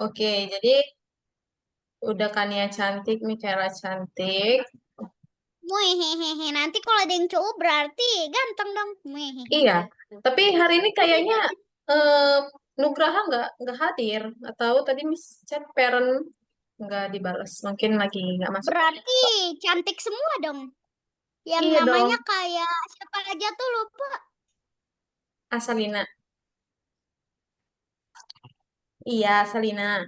Oke, jadi udah Kania cantik, Mikaela cantik. Muehehehe. Nanti kalau ada yang cowok berarti ganteng dong. Muehehe. Iya, tapi hari ini kayaknya eh, Nugraha nggak hadir. Atau tadi Miss Chat parent nggak dibalas. Mungkin lagi nggak masuk. Berarti cantik semua dong. Yang Iya namanya dong, kayak siapa aja tuh lupa. Asalina. Iya, Salina.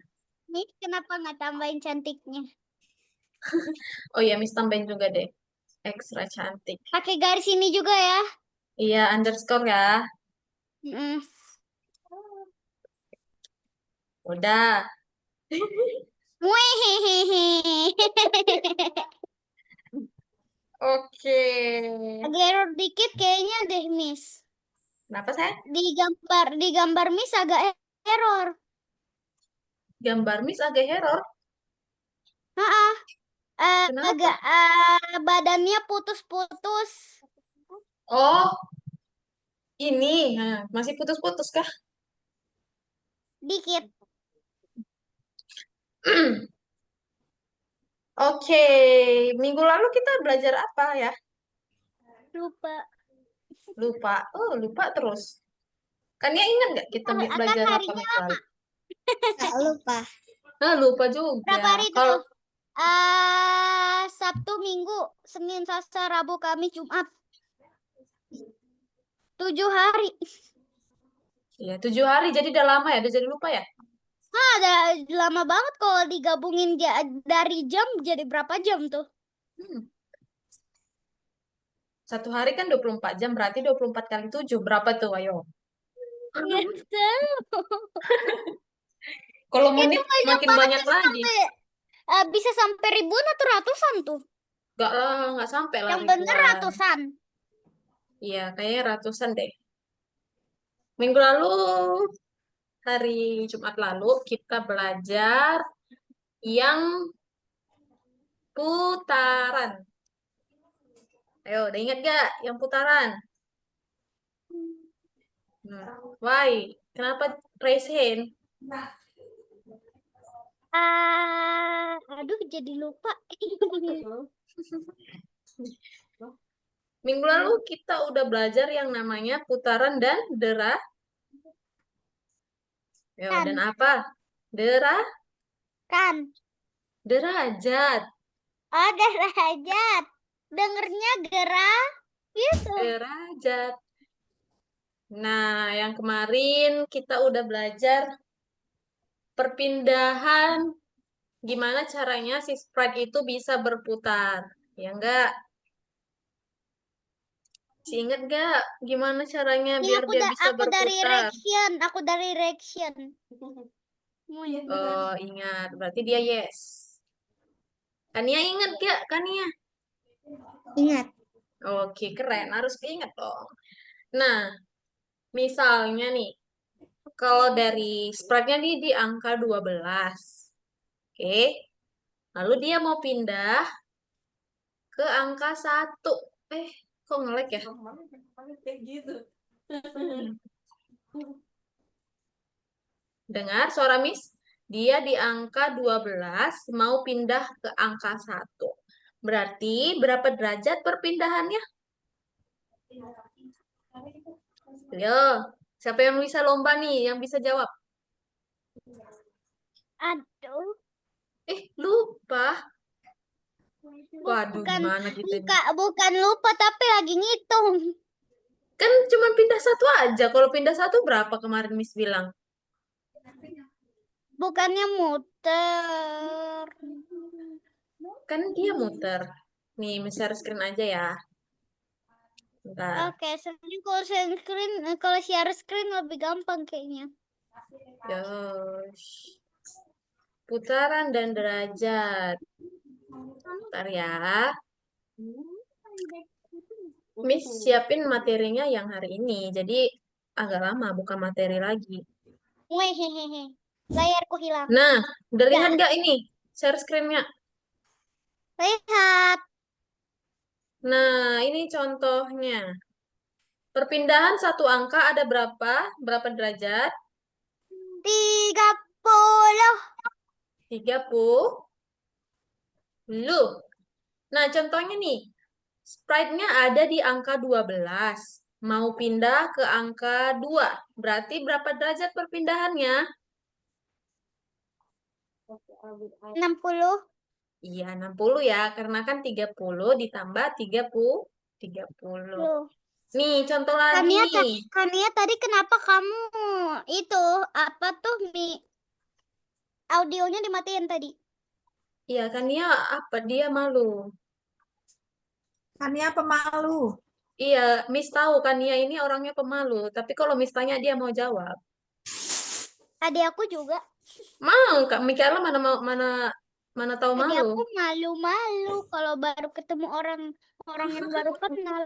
Nih kenapa nggak tambahin cantiknya? Oh iya, Miss tambahin juga deh. Ekstra cantik. Pakai garis ini juga ya. Iya, underscore ya. Mm. Udah. Muehehehe. Oke. Agak error dikit kayaknya deh, Miss. Kenapa saya? Di gambar Miss agak error. Gambar Miss agak error. Heeh. Agak Kenapa? badannya putus-putus Oh, ini. Nah, masih putus-putus kah? dikit. Oke, minggu lalu kita belajar apa ya? Lupa. Lupa. Oh, lupa terus. Kan ya ingat nggak kita Kan belajar apa harinya minggu lalu? nggak lupa. Ah, lupa juga. Berapa hari Kalau tuh? Sabtu, Minggu, Senin, Selasa, Rabu, Kamis, Jumat. 7 hari. ya 7 hari, jadi udah lama ya, udah jadi lupa ya. Ada lama banget kalau digabungin dari jam jadi berapa jam tuh? Hmm. 1 hari kan 24 jam, berarti 24 kali 7. Berapa tuh, ayo? Nggak tahu. Kalau Itu menit banyak makin banget banyak tuh lagi. sampai bisa sampai ribuan atau ratusan tuh. Nggak lah, nggak sampai lah Yang bener ribuan. ratusan. Iya, kayaknya ratusan deh. Minggu lalu, hari Jumat lalu, kita belajar yang putaran. Ayo, udah inget gak yang putaran? Why? Kenapa raise hand? Aduh jadi lupa. Minggu lalu kita udah belajar yang namanya putaran dan dan Kan, apa? Dera, kan. derajat, Oh, derajat. Dengernya gerah gitu. derajat. Nah, yang kemarin kita udah belajar perpindahan, gimana caranya si sprite itu bisa berputar. Ya enggak? Si inget gak gimana caranya Ini biar aku dia da bisa aku dari berputar? reaction, aku dari reaction. Oh, ingat. Berarti dia yes. Kania ingat gak, Kania? Ingat. Oke, keren. Harus diingat dong. Nah, misalnya nih, kalau dari sprite-nya nih di angka 12. Oke. Lalu dia mau pindah ke angka 1. Kok ngelek ya? Dengar suara Miss? Dia di angka 12 mau pindah ke angka 1. Berarti berapa derajat perpindahannya? Yo, siapa yang bisa lomba nih, yang bisa jawab? Aduh, Lupa. Waduh, bukan gimana kita ini? bukan lupa tapi lagi ngitung. Kan cuma pindah 1 aja. Kalau pindah 1 berapa kemarin Miss bilang? Bukannya muter. Kan dia muter. Nih, Miss share screen aja ya. Bentar. Oke, soalnya kalau share screen lebih gampang kayaknya. Yos. Putaran dan derajat. Bentar ya. Miss siapin materinya yang hari ini. Jadi agak lama, bukan materi lagi. Wehehehe. Layarku hilang. Nah, udah lihat Dah, nggak ini? Share screen-nya. lihat. Nah, ini contohnya. Perpindahan satu angka ada berapa? Berapa derajat? 30. 30. Nah, contohnya nih, sprite-nya ada di angka 12. Mau pindah ke angka 2. Berarti berapa derajat perpindahannya? 60. Iya, 60 ya. Karena kan 30 ditambah 30. 30. Loh. Nih, contoh lagi Kania, nih. Kania tadi kenapa kamu itu apa tuh audionya dimatiin tadi? Iya, kan dia apa? Dia malu. Kania pemalu. Iya, Miss tahu kan dia ini orangnya pemalu. Tapi kalau Miss tanya dia mau jawab. Tadi aku juga. Mau, Kak Michaela mana mana tahu Tadi malu. aku malu-malu kalau baru ketemu orang yang baru kenal.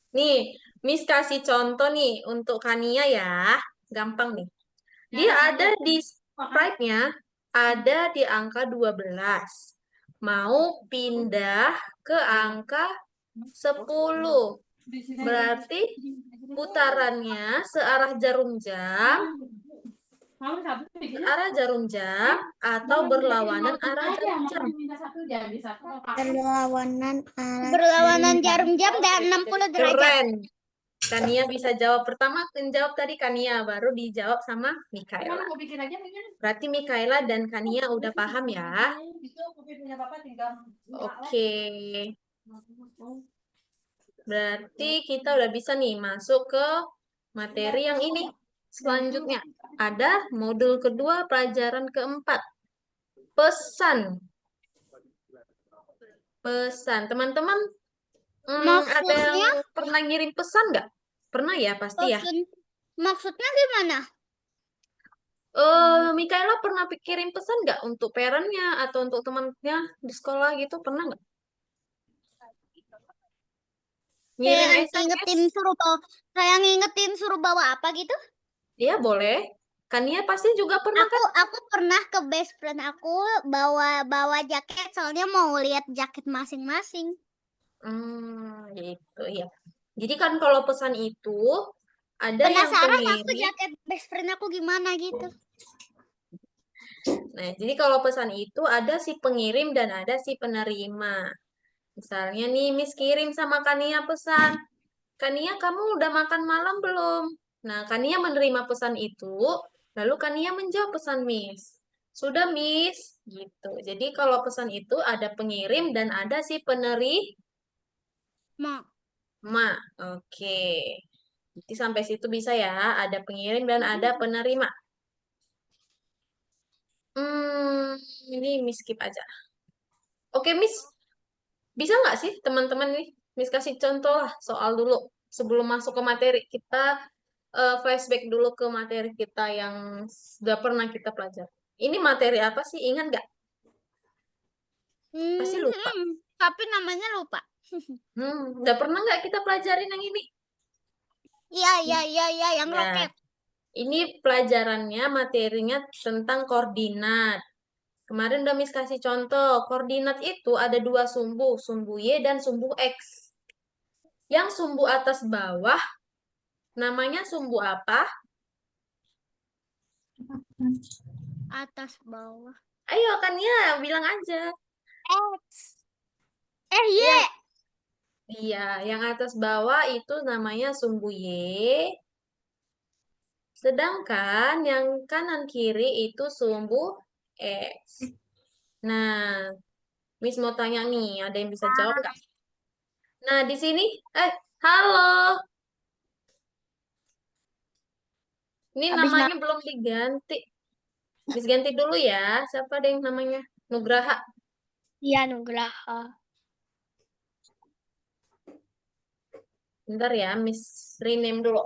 Nih, Miss kasih contoh nih untuk Kania ya. Gampang nih. Dia ada di sprite-nya ada di angka 12. Mau pindah ke angka 10. Berarti putarannya searah jarum jam, searah jarum jam atau berlawanan arah jarum jam. Berlawanan jarum jam dan 60 derajat. Keren. Kania bisa jawab pertama, menjawab tadi Kania, baru dijawab sama Mikaela. Berarti Mikaela dan Kania udah paham ya. Oke. Berarti kita udah bisa nih masuk ke materi yang ini. Selanjutnya ada modul kedua pelajaran keempat. Pesan. Pesan. Teman-teman ada yang pernah ngirim pesan nggak? Pernah ya pasti ya. Maksudnya gimana? Mikaela pernah kirim pesan nggak untuk parentnya atau untuk temannya di sekolah gitu? Pernah nggak? Ngirim SMS? Kayak ngingetin suruh bawa apa gitu? Iya boleh. Kania pasti juga pernah kan? Aku pernah ke best friend aku bawa jaket soalnya mau lihat jaket masing-masing. Gitu ya. Jadi kan kalau pesan itu ada yang Penasaran aku pengirim. jaket best friend aku gimana gitu. Nah, jadi kalau pesan itu ada si pengirim dan ada si penerima. Misalnya nih, Miss kirim sama Kania pesan. Kania, kamu udah makan malam belum? Nah, Kania menerima pesan itu, lalu Kania menjawab pesan Miss. Sudah, Miss. Gitu. Jadi kalau pesan itu ada pengirim dan ada si penerima. Oke. Jadi sampai situ bisa ya, ada pengirim dan ada penerima. Ini Miss skip aja. Oke, Miss. Bisa nggak sih teman-teman nih, Miss kasih contoh lah soal dulu sebelum masuk ke materi. Kita flashback dulu ke materi kita yang sudah pernah kita pelajari. Ini materi apa sih? Ingat nggak? Pasti lupa. Tapi namanya lupa. Udah pernah nggak kita pelajarin yang ini? Iya, yang Nah, roket. ini pelajarannya materinya tentang koordinat. Kemarin udah Miss kasih contoh, koordinat itu ada dua sumbu Y dan sumbu X. Yang sumbu atas bawah, namanya sumbu apa? Atas bawah. Ayo kan ya, bilang aja. X. Y. Iya, yang atas bawah itu namanya sumbu Y. Sedangkan yang kanan kiri itu sumbu X. Nah, Miss mau tanya nih, ada yang bisa jawab nggak? Nah, di sini, halo. Ini namanya belum diganti. Miss ganti dulu ya. Siapa ada yang namanya? Nugraha. Iya, Nugraha. Bentar ya, Miss rename dulu.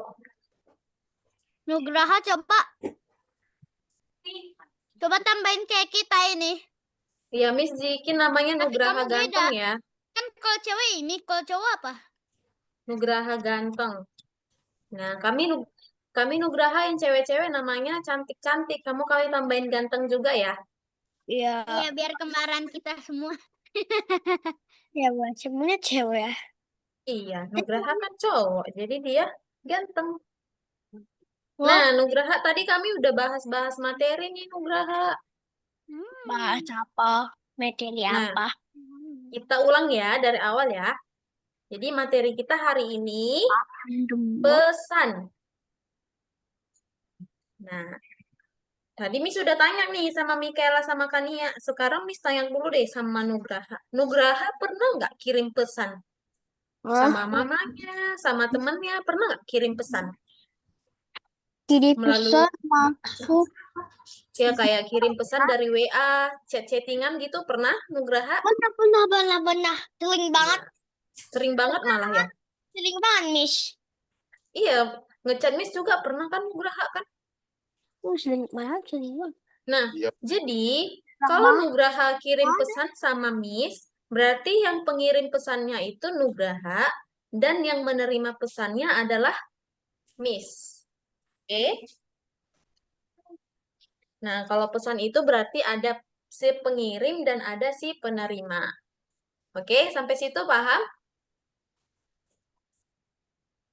Nugraha coba tambahin kayak kita ini. Iya, Miss bikin namanya Tapi Nugraha kamu Ganteng beda. ya. Kan kalau cewek ini, kalau cowok apa? Nugraha Ganteng. Nah, kami Nugraha yang cewek-cewek namanya cantik-cantik. Kamu kali tambahin ganteng juga ya? Iya. Iya, biar kembaran kita semua. Ya, buat semuanya cewek ya. Iya, Nugraha kan cowok, jadi dia ganteng. Nah, Nugraha tadi kami udah bahas-bahas materi nih, Nugraha. Bahas apa? Materi Nah, apa? kita ulang ya dari awal ya. Jadi materi kita hari ini Random. pesan. Nah, tadi Miss sudah tanya nih sama Mikaela sama Kania. Sekarang Miss tanya dulu deh sama Nugraha. Nugraha pernah nggak kirim pesan? Hah? Sama mamanya, sama temennya, pernah nggak kirim pesan? Jadi Melalui, pesan maksud. ya kayak kirim pesan dari WA, chat-chattingan gitu, pernah Nugraha? Pernah. Sering Iya, banget. sering banget malah ya. Sering banget, Miss. Iya, ngechat Miss juga pernah kan Nugraha kan? Sering banget, sering banget. Nah, jadi kalau Lama. Nugraha kirim pesan sama Miss, berarti yang pengirim pesannya itu Nugraha dan yang menerima pesannya adalah Miss. Oke? Nah, kalau pesan itu berarti ada si pengirim dan ada si penerima. Oke, sampai situ paham?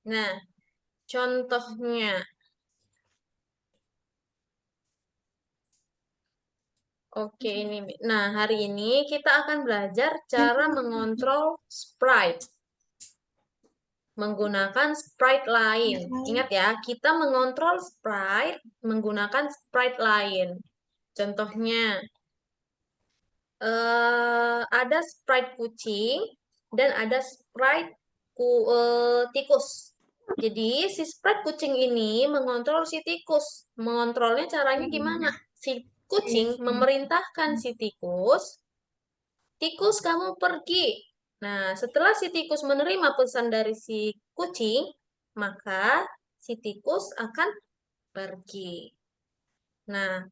Nah, contohnya. Oke, ini. Nah, hari ini kita akan belajar cara mengontrol sprite. Menggunakan sprite lain. Ingat ya, kita mengontrol sprite menggunakan sprite lain. Contohnya, ada sprite kucing dan ada sprite tikus. Jadi, si sprite kucing ini mengontrol si tikus. Mengontrolnya caranya gimana? Si kucing memerintahkan si tikus, tikus kamu pergi. Nah, setelah si tikus menerima pesan dari si kucing, maka si tikus akan pergi. Nah,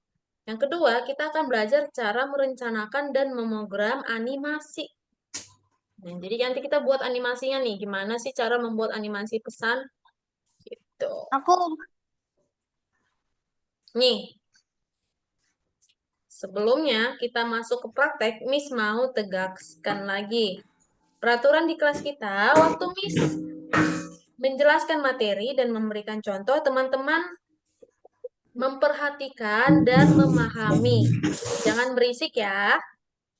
yang kedua, kita akan belajar cara merencanakan dan memogram animasi. Nah, jadi nanti kita buat animasinya nih. Gimana sih cara membuat animasi pesan? Gitu. Aku Nih, sebelumnya kita masuk ke praktek, Miss mau tegaskan lagi. Peraturan di kelas kita, waktu Miss menjelaskan materi dan memberikan contoh, teman-teman memperhatikan dan memahami. Jangan berisik ya.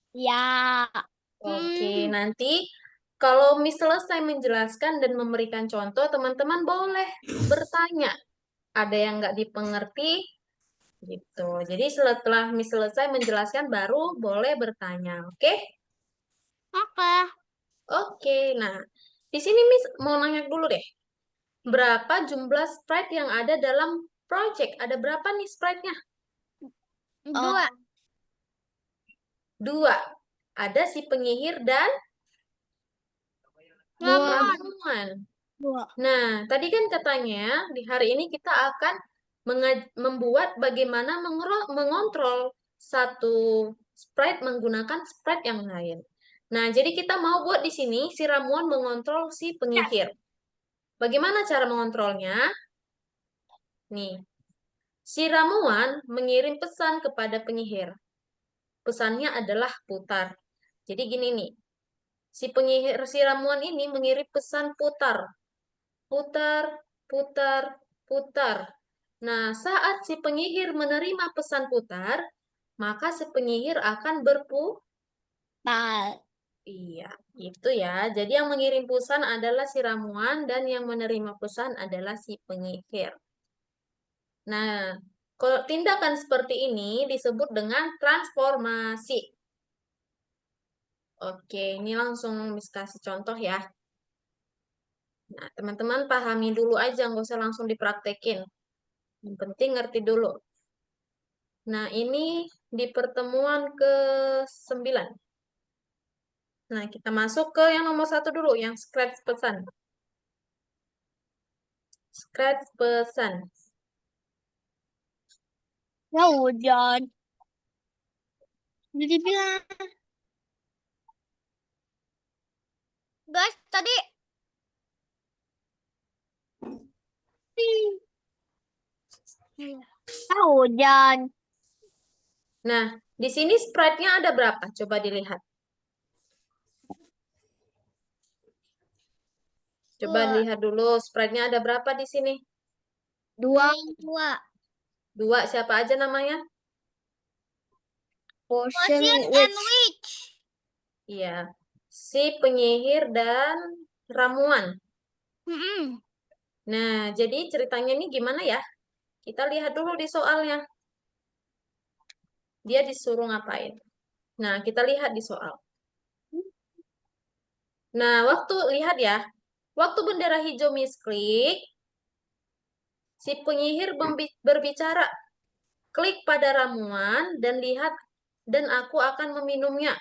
ya. Oke, Hmm. nanti kalau Miss selesai menjelaskan dan memberikan contoh, teman-teman boleh bertanya. Ada yang nggak dipengerti, gitu. Jadi setelah Miss selesai menjelaskan, baru boleh bertanya. Oke? Oke. Oke, nah di sini Miss mau nanya dulu deh. Berapa jumlah sprite yang ada dalam project? Ada berapa nih sprite-nya? Dua. Dua. Ada si penyihir dan Ramuan. ramuan. Dua. Nah, tadi kan katanya di hari ini kita akan membuat bagaimana mengontrol satu sprite menggunakan sprite yang lain. Nah, jadi kita mau buat di sini si ramuan mengontrol si penyihir. Bagaimana cara mengontrolnya? Nih, si ramuan mengirim pesan kepada penyihir. Pesannya adalah putar. Jadi gini nih, si penyihir si ramuan ini mengirim pesan putar. Putar, putar, putar. Nah, saat si penyihir menerima pesan putar, maka si penyihir akan Bal. Iya, itu ya. Jadi yang mengirim pesan adalah si ramuan dan yang menerima pesan adalah si penyihir. Nah, kalau tindakan seperti ini disebut dengan transformasi. Oke, ini langsung Miss kasih contoh ya. Nah, teman-teman pahami dulu aja, nggak usah langsung dipraktekin. Yang penting ngerti dulu. Nah, ini di pertemuan ke-9. Nah, kita masuk ke yang nomor 1 dulu, yang scratch pesan. Scratch pesan. Ya udah. Jadi bilang. Guys, tadi. Ya hujan. Nah, di sini sprite-nya ada berapa? Coba dilihat. Coba Dua. lihat dulu, sprite-nya ada berapa di sini? Dua. Dua. 2, siapa aja namanya? Potion and witch. Iya. Si penyihir dan ramuan. Nah, jadi ceritanya ini gimana ya? Kita lihat dulu di soalnya. Dia disuruh ngapain? Nah, kita lihat di soal. Nah, waktu lihat ya. Waktu bendera hijau misklik, si penyihir berbicara, klik pada ramuan dan lihat dan aku akan meminumnya.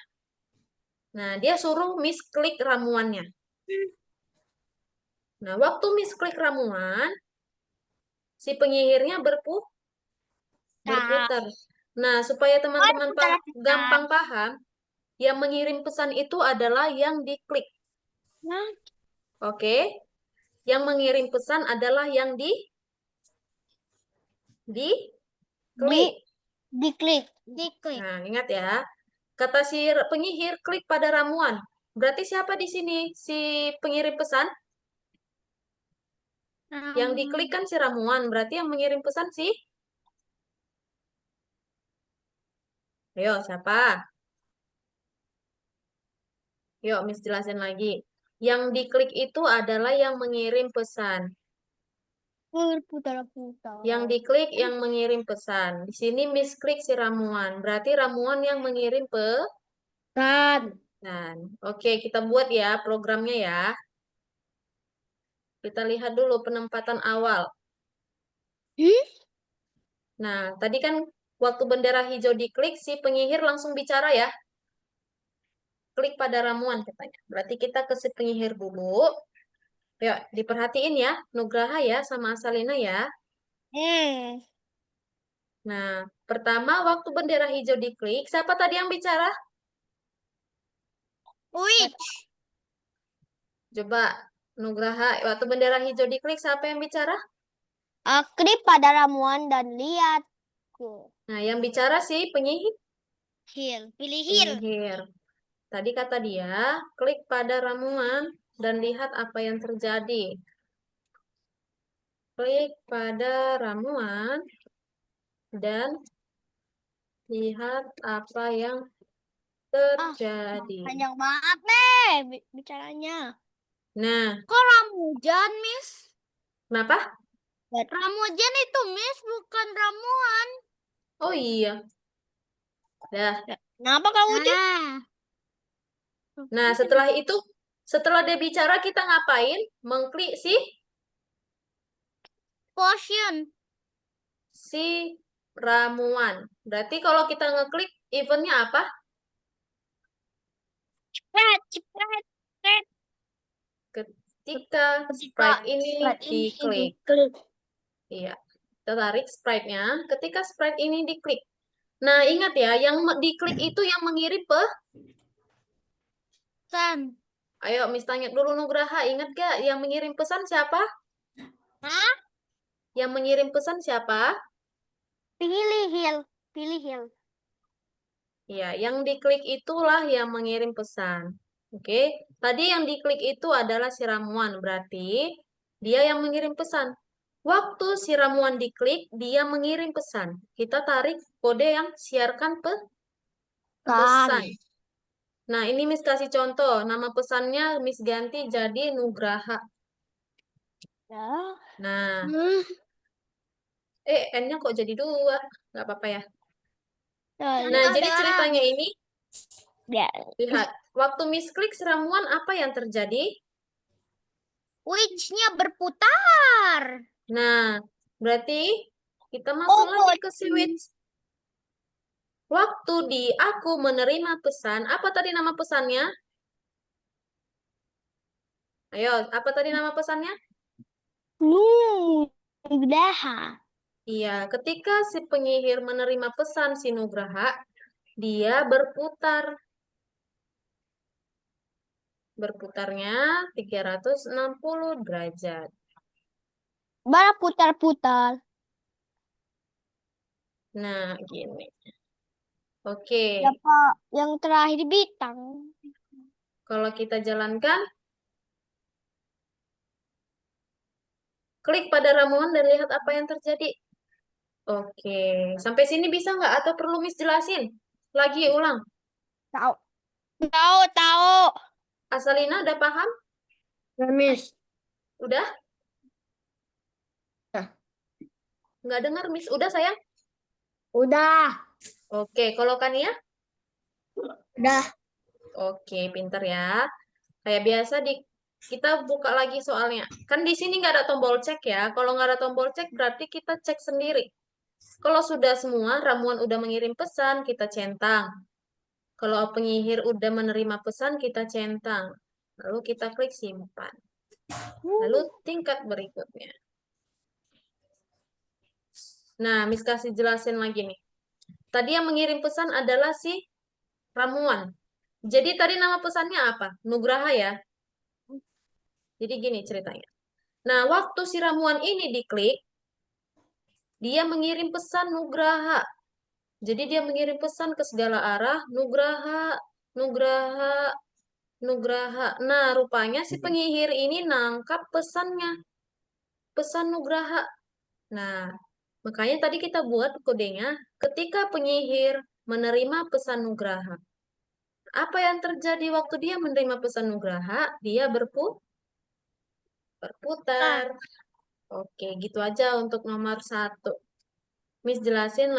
Nah, dia suruh misklik ramuannya. Nah, waktu misklik ramuan, si penyihirnya berputar. Nah, supaya teman-teman gampang paham, yang mengirim pesan itu adalah yang diklik. Oke? Yang mengirim pesan adalah yang diklik. Diklik. Nah, ingat ya. Kata si penyihir, klik pada ramuan. Berarti siapa di sini? Si pengirim pesan? Yang diklik kan si ramuan. Berarti yang mengirim pesan sih? Ayo, siapa? Yuk, Miss jelasin lagi. Yang diklik itu adalah yang mengirim pesan. Putar-putar. Yang diklik yang mengirim pesan. Di sini Miss klik si ramuan. Berarti ramuan yang mengirim pesan. Oke, kita buat ya programnya ya. Kita lihat dulu penempatan awal. Nah, tadi kan waktu bendera hijau diklik, si penyihir langsung bicara ya. Klik pada ramuan katanya. Berarti kita ke si penyihir dulu. Yuk, diperhatiin ya, Nugraha ya, sama Asalina ya. Nah, pertama waktu bendera hijau diklik, siapa tadi yang bicara? Witch. Coba, Nugraha, waktu bendera hijau diklik, siapa yang bicara? Klik pada ramuan dan lihat. Nah, yang bicara si penyihir. Pilih Penyihir. Tadi kata dia, klik pada ramuan dan lihat apa yang terjadi. Klik pada ramuan dan lihat apa yang terjadi. Panjang banget nih bicaranya. Nah, Kok ramuan, Miss? kenapa? Ramuan itu, Miss, bukan ramuan. Oh iya. Dah. Kenapa kamu tuh? Nah, setelah itu, setelah dia bicara, kita ngapain? Mengklik Potion. si ramuan. Berarti kalau kita ngeklik, eventnya apa? Cepet. Ketika sprite ini diklik. Iya, kita tarik sprite-nya. Ketika sprite ini diklik. Nah, ingat ya, yang diklik itu yang mengirim pesan. Ayo, Miss tanya dulu Nugraha, ingat gak yang mengirim pesan siapa? Hah? Yang mengirim pesan siapa? Pilih Hill. Ya, yang diklik itulah yang mengirim pesan. Oke, tadi yang diklik itu adalah si ramuan, berarti dia yang mengirim pesan. Waktu si ramuan diklik, dia mengirim pesan. Kita tarik kode yang siarkan pesan. Nah, ini Miss kasih contoh. Nama pesannya Miss ganti jadi Nugraha. Nah, N-nya kok jadi 2? Nggak apa-apa ya. Nah, jadi ceritanya ini, lihat. Waktu Miss klik si ramuan, apa yang terjadi? Witch-nya berputar. Nah, berarti kita masuk lagi ke switch. Waktu aku menerima pesan, apa tadi nama pesannya? Ayo, apa tadi nama pesannya? Nugraha. Iya, ketika si penyihir menerima pesan si Nugraha, dia berputar. Berputarnya 360 derajat. Putar-putar. Nah, gini. Oke. Siapa yang terakhir bintang? Kalau kita jalankan, klik pada ramuan dan lihat apa yang terjadi. Oke. Sampai sini bisa nggak? Atau perlu Miss jelasin? Lagi ulang. Tahu. Tahu, tahu. Asalina udah paham? Ya, Miss. Udah? Ya. Nggak dengar, Miss. Udah, sayang? Udah. Oke, kalau Kania? Udah. Oke, pinter ya. Kayak biasa kita buka lagi soalnya. Kan di sini nggak ada tombol cek ya. Kalau nggak ada tombol cek berarti kita cek sendiri. Kalau sudah semua, ramuan udah mengirim pesan, kita centang. Kalau penyihir udah menerima pesan, kita centang. Lalu kita klik simpan. Lalu tingkat berikutnya. Nah, Miss kasih jelasin lagi nih. Tadi yang mengirim pesan adalah si ramuan. Jadi tadi nama pesannya apa? Nugraha ya. Jadi gini ceritanya. Nah, waktu si ramuan ini diklik, dia mengirim pesan Nugraha. Jadi dia mengirim pesan ke segala arah, Nugraha, Nugraha, Nugraha. Nah, rupanya si penyihir ini nangkap pesannya, pesan Nugraha. Nah, makanya tadi kita buat kodenya, ketika penyihir menerima pesan Nugraha. Apa yang terjadi waktu dia menerima pesan Nugraha? Dia berputar. Oke, gitu aja untuk nomor 1. Miss jelasin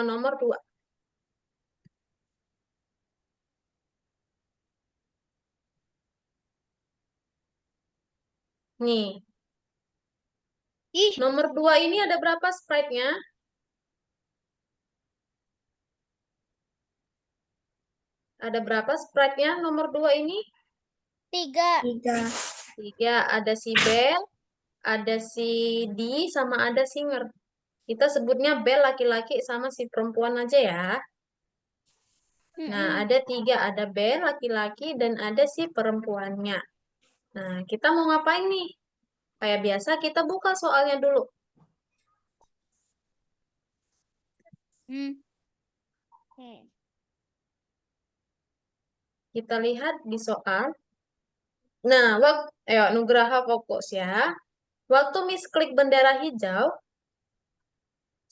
nomor 2. Nih, Ih, nomor 2 ini ada berapa sprite-nya? Ada berapa sprite-nya nomor 2 ini? 3. 3. 3. Ada si Bell, ada si D, sama ada Singer. Kita sebutnya Bell laki-laki sama si perempuan aja ya. Nah, ada 3. Ada Bell laki-laki dan ada si perempuannya. Nah, kita mau ngapain nih? Kayak biasa kita buka soalnya dulu. Hmm. Hmm. Kita lihat di soal. Nah, ayo Nugraha fokus ya. Waktu Miss klik bendera hijau,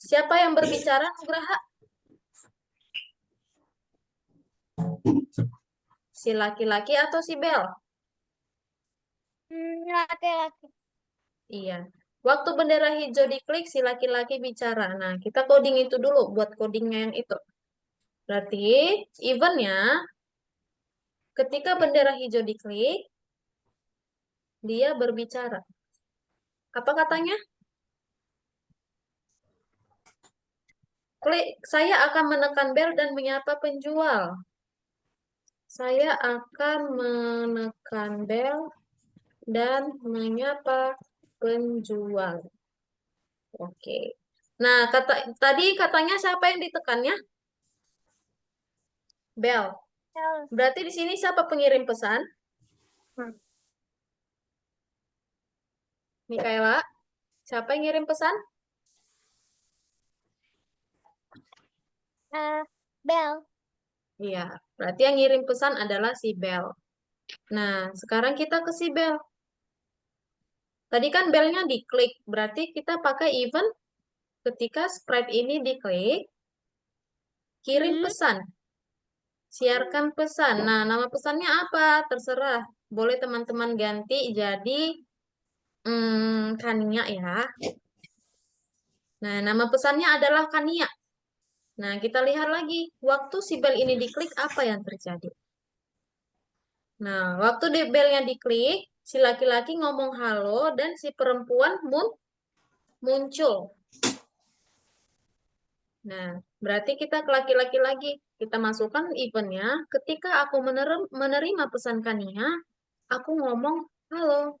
siapa yang berbicara Nugraha? Si laki-laki atau si Bel? Laki-laki. Iya. Waktu bendera hijau diklik, si laki-laki bicara. Nah, kita coding itu dulu buat codingnya yang itu. Berarti eventnya ketika bendera hijau diklik, dia berbicara. Apa katanya? Klik, saya akan menekan bel dan menyapa penjual. Saya akan menekan bel dan menyapa penjual. Oke. Nah, tadi katanya siapa yang ditekannya? Bel. Berarti di sini siapa pengirim pesan? Mikaela. Siapa yang ngirim pesan? Bel. Iya, berarti yang ngirim pesan adalah si Bel. Nah, sekarang kita ke si Bel. Tadi kan belnya diklik, berarti kita pakai event ketika sprite ini diklik, kirim pesan, siarkan pesan. Nah, nama pesannya apa? Terserah. Boleh teman-teman ganti jadi Kania ya. Nah, nama pesannya adalah Kania. Nah, kita lihat lagi. Waktu si bel ini diklik, apa yang terjadi? Nah, waktu belnya diklik, si laki-laki ngomong halo dan si perempuan muncul. Nah, berarti kita ke laki-laki lagi. Kita masukkan eventnya. Ketika aku menerima pesan Kania, aku ngomong halo.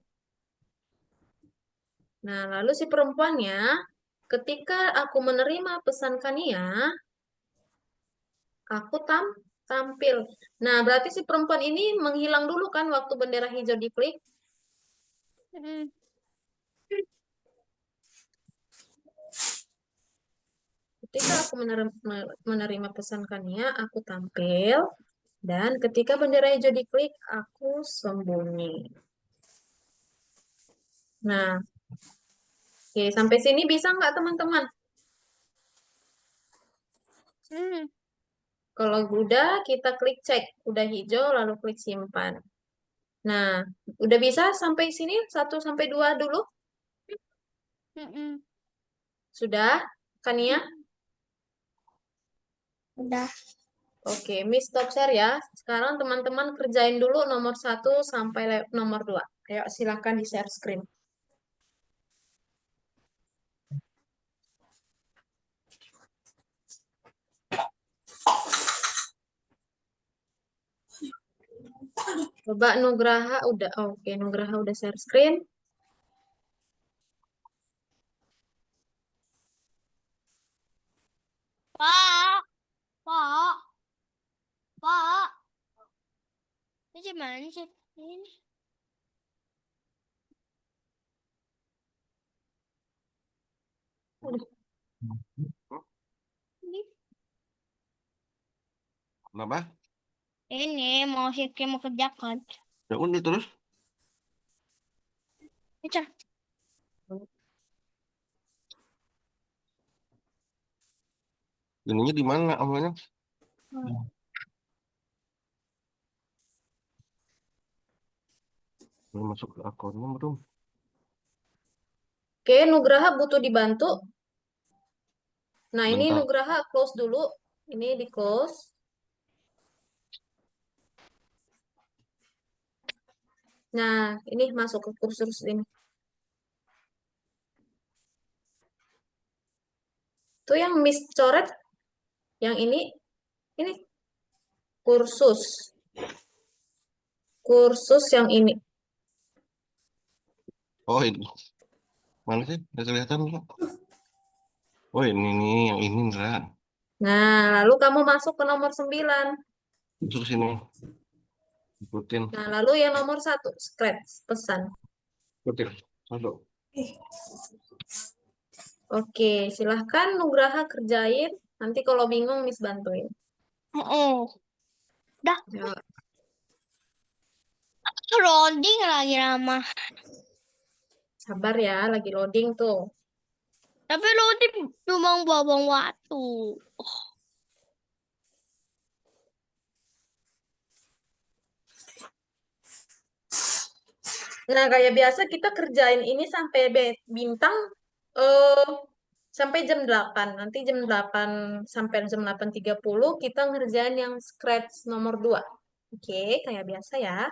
Nah, lalu si perempuannya, ketika aku menerima pesan Kania, aku tampil. Nah, berarti si perempuan ini menghilang dulu kan waktu bendera hijau diklik. Ketika aku menerima pesan Kania, aku tampil. Dan ketika bendera hijau diklik, aku sembunyi. Nah, oke, sampai sini bisa nggak teman-teman? Kalau udah, kita klik cek. Udah hijau, lalu klik simpan. Nah, udah bisa sampai sini, 1 sampai 2 dulu? Mm-mm. Sudah, Kania? Udah. Oke, Miss stop share ya. Sekarang teman-teman kerjain dulu nomor 1 sampai nomor 2. Ayo, silakan di share screen. Coba Nugraha udah, oke, Nugraha udah share screen. Pak, Pak, Pak. Ini gimana sih? Ini. Udah. Ini. Kenapa? Ini mau Siti mau kerjakan. Ya udah terus. Ini. Ininya di mana awalnya? Ini masuk ke akunnya belum? Oke, Nugraha butuh dibantu. Nah, ini Bentar. Nugraha close dulu. Ini di close. Nah, ini masuk ke kursus ini. Tuh yang Miss coret, yang ini kursus. Kursus yang ini. Oh ini. Mana sih? Nggak kelihatan kok. Oh ini nih, yang ini Ndra. Nah, lalu kamu masuk ke nomor 9. Masuk ke sini. Ikutin. Nah, lalu yang nomor 1, scratch, pesan. Ikutin. Masuk. Oke, silahkan Nugraha kerjain. Nanti kalau bingung Miss bantuin. Oh, dah Ya, loading lagi lama. sabar ya, lagi loading tuh. Tapi loading cuma buang waktu. Nah, kayak biasa kita kerjain ini sampai bintang eh sampai jam 8. Nanti jam 8 sampai jam 8.30 kita ngerjain yang scratch nomor 2. Oke, kayak biasa ya.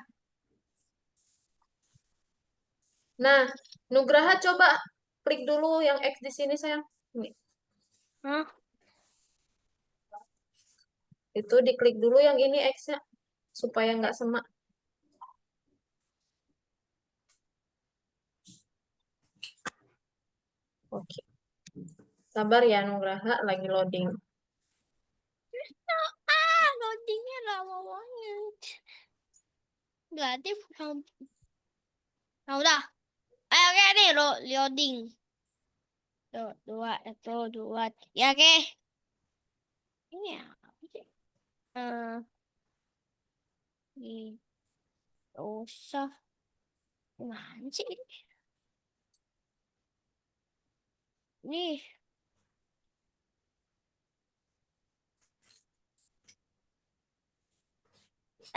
Nah, Nugraha coba klik dulu yang X di sini sayang. Ini. Hah? Itu diklik dulu yang ini X-nya supaya nggak semak. Oke. Sabar ya Nugraha, lagi loading. Loadingnya lama banget. Berarti nah, udah. Ayo oke nih loading. Tuh, dua, satu, dua, tiga, oke. Ini apa sih? Ini usah. Mana sih ini? Nih,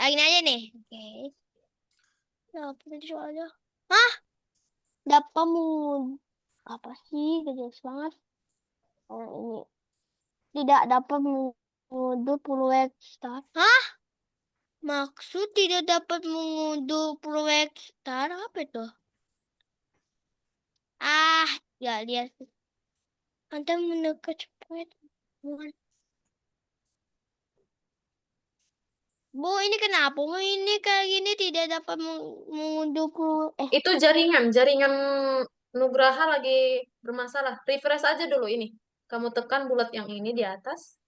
lagi aja nih. Oke. Apa tadi soalnya? Hah? Dapat mood. Apa sih? Gede banget. Oh, ini. Tidak dapat mengunduh proyek start. Hah? Maksud tidak dapat mengunduh proyek start apa itu? Ah, ya lihat. Anda menekan cepat. Bu, ini kenapa? Bu, ini kayak gini tidak dapat mengunduh Itu jaringan Nugraha lagi bermasalah. Refresh aja dulu ini. Kamu tekan bulat yang ini di atas.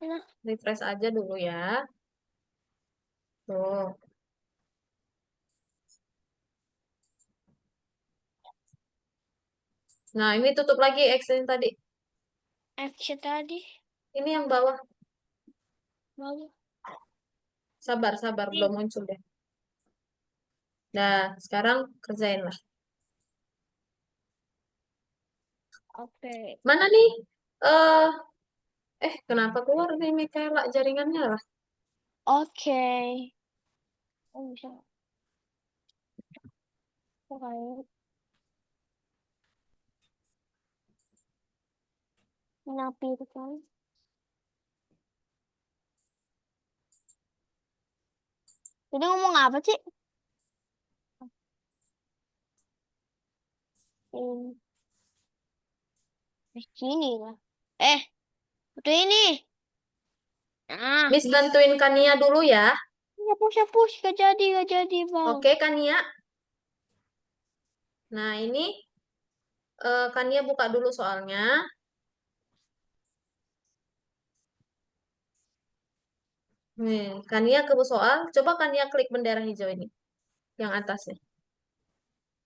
Nah, Refresh aja dulu ya. Tuh. Nah, ini tutup lagi X yang tadi. action tadi. Ini yang bawah. Bagus. Sabar, sabar. Belum muncul deh. Nah, sekarang kerjain lah. Oke. Mana nih? Eh, Kenapa keluar nih Mikaela jaringannya lah? Oke. Oh, bisa. Oke. Menampilkan. Jadi ngomong apa sih? Sini lah. Betul ini. Ah, Miss bantuin Kania dulu ya. hapus. Gak jadi, Bang. Oke, Kania. Nah, ini Kania buka dulu soalnya. Nih, Kania ke soal. Coba Kania klik bendera hijau ini. Yang atasnya.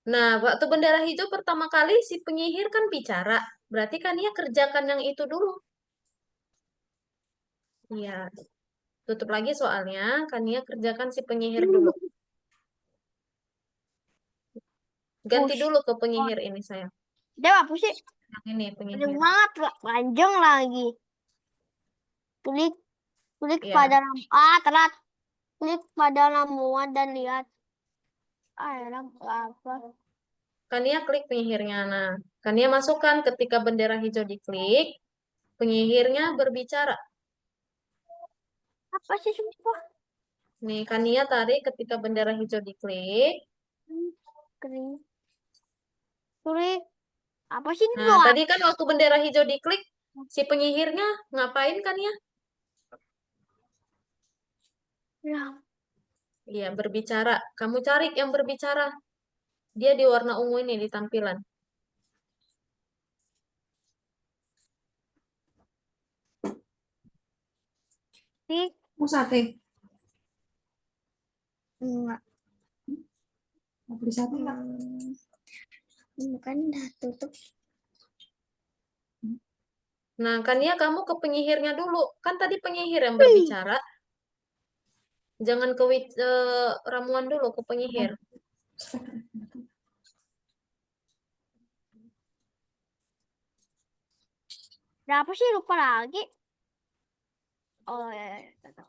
Nah, waktu bendera hijau pertama kali si penyihir kan bicara. Berarti Kania kerjakan yang itu dulu. Iya. Tutup lagi soalnya. Kania kerjakan si penyihir dulu. Ganti Push. dulu ke penyihir ini, sayang. Udah hapus sih. Yang ini, Panjang penyihir. banget, Kak. Panjang lagi. Klik, Iya. telat. Klik pada ramuan dan lihat. Enak apa? Kania klik penyihirnya. Nah, Kania masukkan ketika bendera hijau diklik, penyihirnya berbicara. Apa sih sumpah? Nih, Kania tarik ketika bendera hijau diklik. Klik, klik. Apa sih ini Nah, doang? tadi kan waktu bendera hijau diklik, si penyihirnya ngapain Kania? Ya, Iya, berbicara. Kamu cari yang berbicara. Dia di warna ungu ini di tampilan. klik. Mau sate? Enggak. Mau beli sate nggak? Bukan udah tutup. Nah, Kania kamu ke penyihirnya dulu. Kan tadi penyihir yang berbicara. Jangan ke ramuan dulu, ke penyihir. Ada apa sih lupa lagi? Oh ya. Tahu.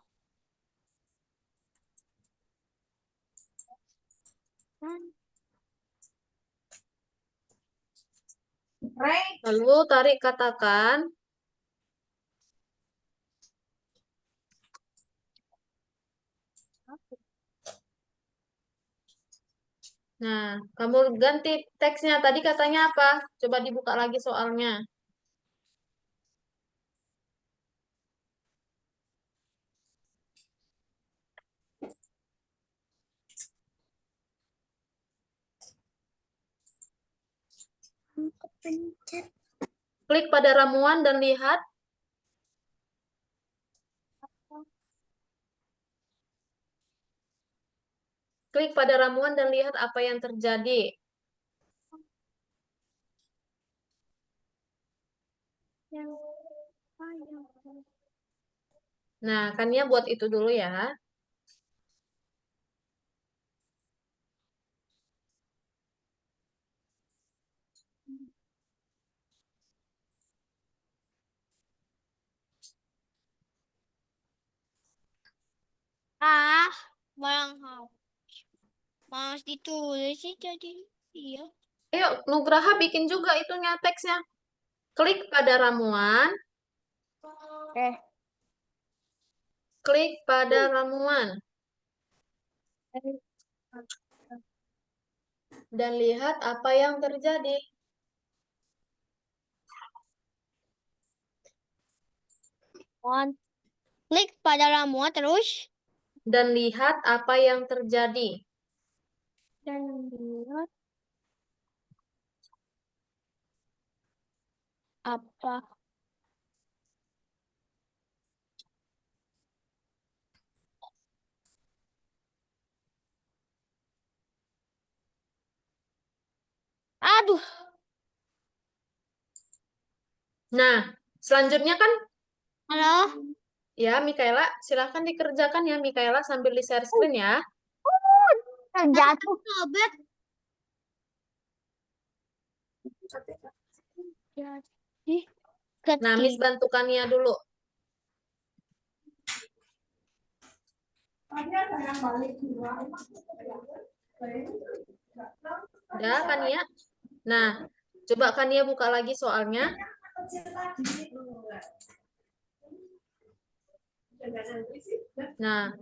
Rey, Lalu tarik katakan. Nah, kamu ganti teksnya. Tadi katanya apa? Coba dibuka lagi soalnya. Pencet. Klik pada ramuan dan lihat. Klik pada ramuan dan lihat apa yang terjadi. Nah, Kania buat itu dulu ya. Ah, malang Mas ditulis sih jadi. Iya. Ayo, Nugraha bikin juga itunya teksnya. Klik pada ramuan. Eh. Klik pada ramuan. Dan lihat apa yang terjadi. Klik pada ramuan terus. Dan lihat apa yang terjadi. Dan lihat apa. Aduh. Nah, selanjutnya kan, Halo. ya Mikaela, silahkan dikerjakan ya Mikaela sambil di share screen ya. Terjatuh. Sobek. sate nggak? Jadi Nah, Miss bantu Kania dulu. Udah kan ya? Nah, coba kan ya buka lagi soalnya. Nah,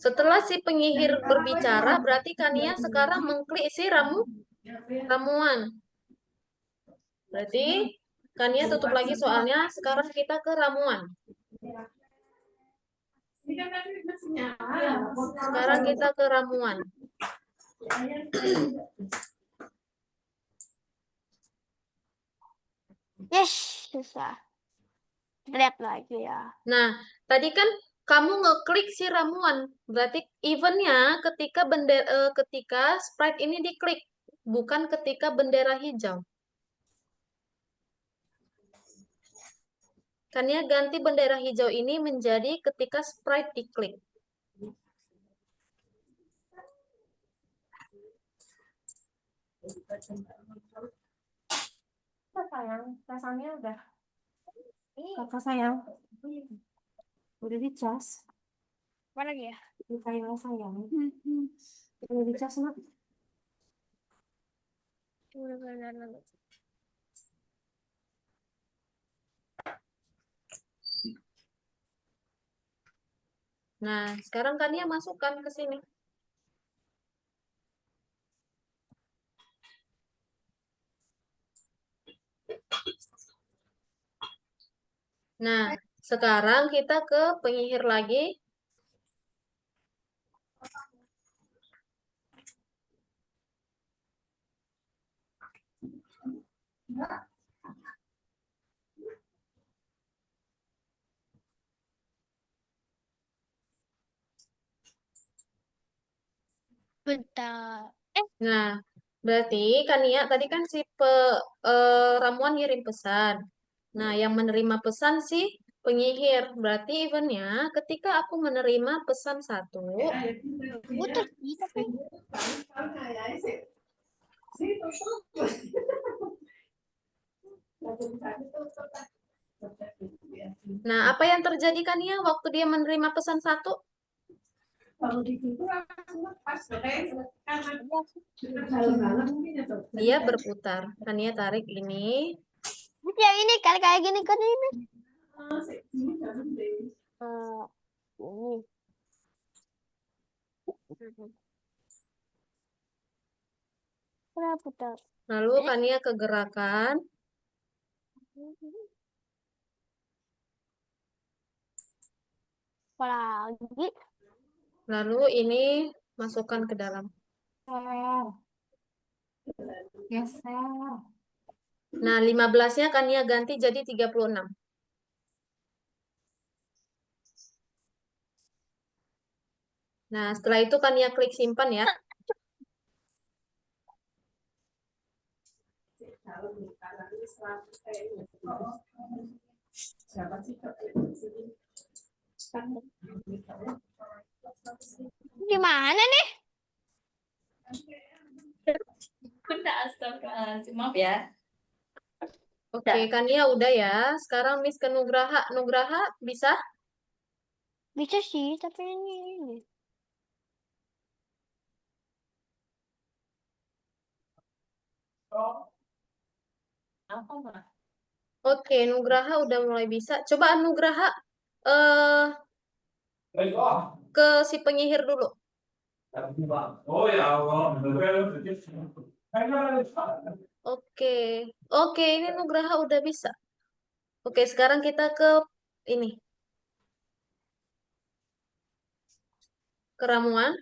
setelah si penyihir berbicara, berarti Kania sekarang mengklik si ramuan. Berarti Kania tutup lagi soalnya, sekarang kita ke ramuan. Sekarang kita ke ramuan. Yes, susah. Lihat lagi ya. Nah, tadi kan kamu ngeklik si ramuan. Berarti eventnya ketika sprite ini diklik, bukan ketika bendera hijau. Kan ya ganti bendera hijau ini menjadi ketika sprite diklik. Sayang, rasanya udah. Kakak sayang, udah dicas. Apa lagi ya? Di kayu sayang. Udah dicas, Nak. Benar-benar. Nah, sekarang Kania masukkan ke sini. Nah, sekarang kita ke penyihir lagi. Bentar. Nah, berarti Kania tadi kan si ramuan ngirim pesan. Nah, yang menerima pesan si penyihir. Berarti eventnya ketika aku menerima pesan satu, Putus sih, tapi nah apa yang terjadi Kania waktu dia menerima pesan satu? Dia berputar. Kania tarik ini. yang ini kali kayak gini kan ini. Ini. Kenapa putar? Lalu Kania ke gerakan. Apalagi Lalu ini masukkan ke dalam. Geser. Nah, 15-nya Kania ganti jadi 36. Nah, setelah itu Kania klik simpan ya. gimana nih? Udah, astagfirullahaladzim. Maaf ya. Oke, Kania udah ya. Sekarang Miss ke Nugraha. Nugraha bisa? Bisa sih, tapi ini. Apa, Mbak? Oke, Nugraha udah mulai bisa. Coba Nugraha eh ke si penyihir dulu. Oh ya Allah. Oke. Oke, ini Nugraha udah bisa. Oke, sekarang kita ke ini. Ke ramuan.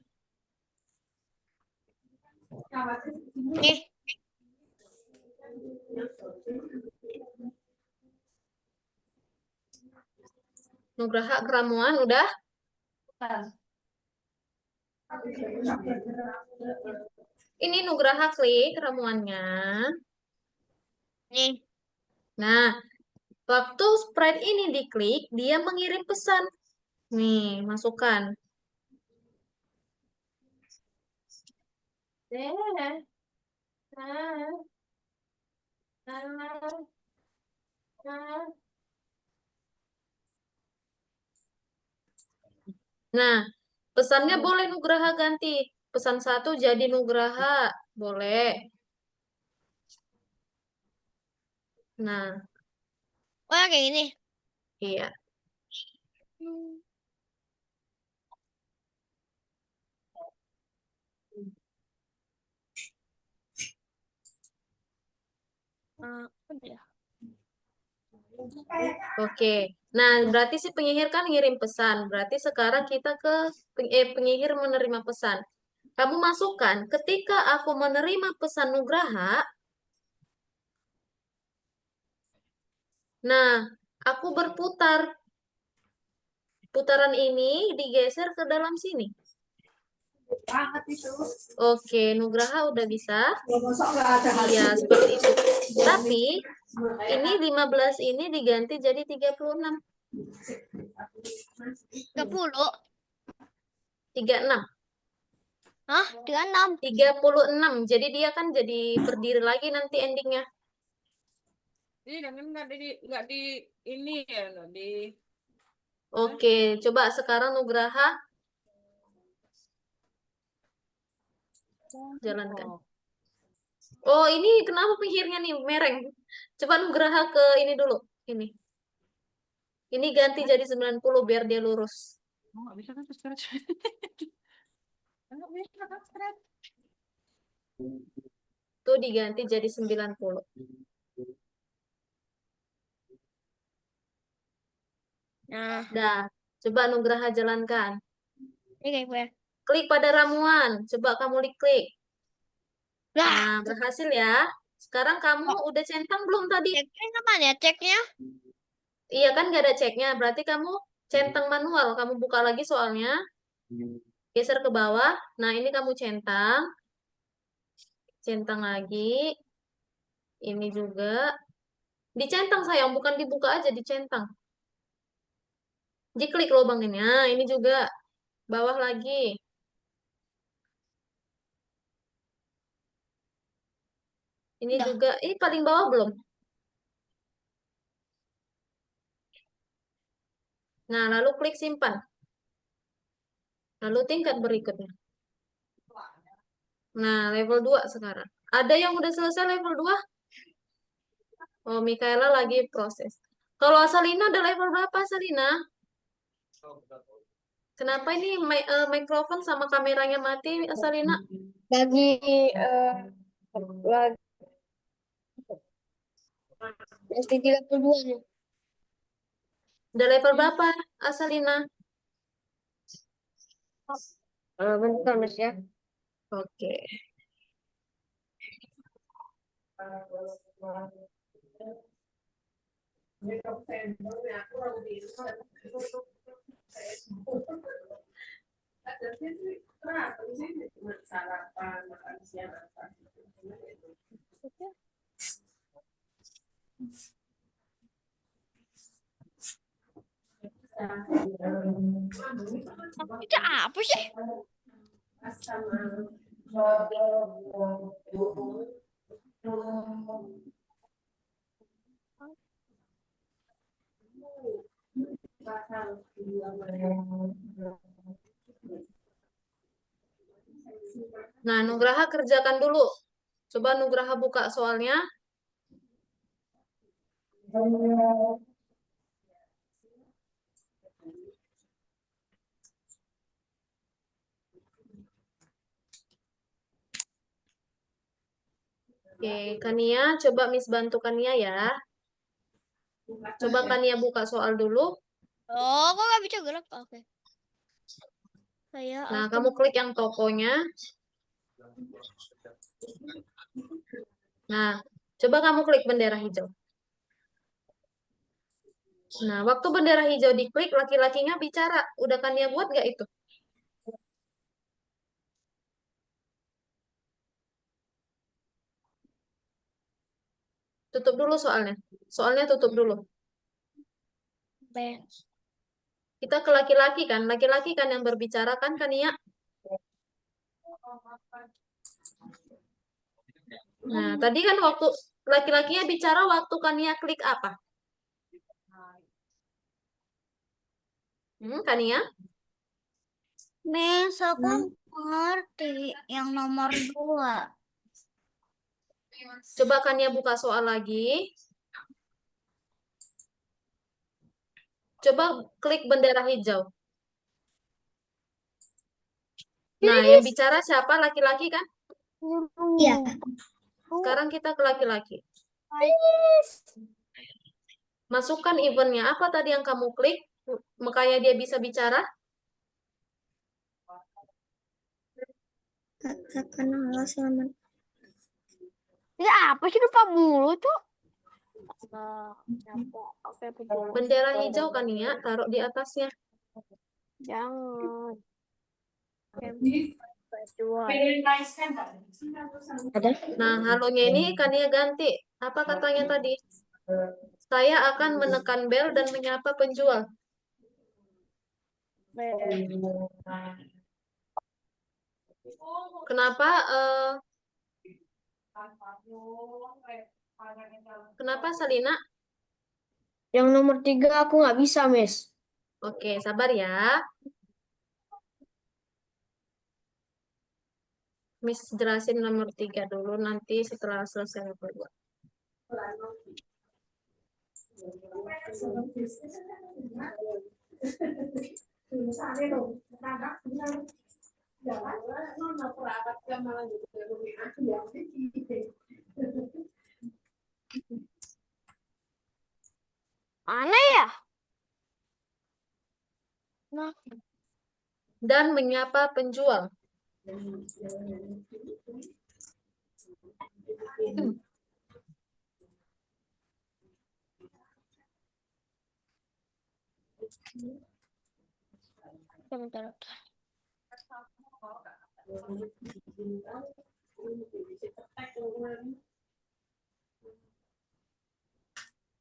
Nih, Nugraha ke ramuan udah. Ini Nugraha klik ramuannya. nih. Nah, waktu sprite ini diklik, dia mengirim pesan. Nih, masukkan. Nah, Pesannya boleh Nugraha ganti. Pesan 1 jadi Nugraha. Boleh. Nah, Oh, yang kayak gini. iya. Hmm. Udah. Oke. Nah, berarti si penyihir kan ngirim pesan. Berarti sekarang kita ke penyihir menerima pesan. Kamu masukkan, ketika aku menerima pesan Nugraha, nah, aku berputar. Putaran ini digeser ke dalam sini. Banget itu. Oke, Nugraha udah bisa. Masa nggak ada Iya, hasil. seperti itu. Tapi, ini 15 ini diganti jadi 36. 30. 36. Hah? 36. 36. Jadi dia kan jadi berdiri lagi nanti endingnya. Ini jangan nggak di ini ya loh di. Oke, coba sekarang Nugraha jalankan. Oh, ini kenapa penyihirnya nih mereng? Coba Nugraha ke ini dulu. Ini. Ini ganti jadi 90 biar dia lurus. Oh, nggak bisa kan stretch. Nggak bisa kan stretch. Tuh diganti jadi 90. Nah, Dah, coba Nugraha jalankan. ini kayak gue. Klik pada ramuan. Coba kamu klik. Lah, Nah, berhasil ya. Sekarang kamu udah centang belum tadi? ceknya kapan ya? Ceknya? Iya kan gak ada ceknya. Berarti kamu centang manual. Kamu buka lagi soalnya. Geser ke bawah. Nah, ini kamu centang. Centang lagi. Ini juga. Dicentang sayang, bukan dibuka aja, dicentang. Diklik lubang ini. Nah, ini juga. Bawah lagi. Ini Udah. juga. Ini paling bawah belum? Nah, lalu klik simpan. Lalu tingkat berikutnya. Nah, level 2 sekarang. Ada yang udah selesai level 2? Oh, Mikaela lagi proses. Kalau Asalina ada level berapa, Asalina? Kenapa ini mikrofon sama kameranya mati, Asalina? Lagi lagi SD 32 nih. Udah level berapa, Asalina? Bentar Mas ya. Oke. Itu apa sih? Nah, Nugraha kerjakan dulu. Coba Nugraha buka soalnya. Oke, Kania, coba Miss bantu Kania ya. Coba Kania buka soal dulu. Oh, kok nggak bisa gerak? Oke. Saya Nah, kamu klik yang tokonya. Nah, coba kamu klik bendera hijau. Nah, waktu bendera hijau diklik, laki-lakinya bicara. Udah Kania buat nggak itu? Tutup dulu soalnya. Soalnya tutup dulu. Kita ke laki-laki kan. Laki-laki kan yang berbicara kan, Kania? Nah, tadi kan waktu laki-lakinya bicara waktu Kania klik apa? Kania? Miss, aku ngerti yang nomor 2. Coba Kania buka soal lagi. Coba klik bendera hijau. Nah, yang bicara siapa? Laki-laki kan? Iya. Sekarang kita ke laki-laki. Masukkan eventnya. Apa tadi yang kamu klik? Makanya dia bisa bicara. Katakan halo selamat. Ya apa sih lupa mulu tuh? Bendera hijau kan ya, taruh di atasnya. Jangan. Nah, halonya ini Kania ganti. Apa katanya tadi? Saya akan menekan bel dan menyapa penjual. Kenapa? Kenapa Salina? Yang nomor 3 aku nggak bisa, Miss. Oke, sabar ya. Miss jelasin nomor 3 dulu, nanti setelah selesai nomor 2. Mana ya? Nah, Dan menyapa penjual. bentar.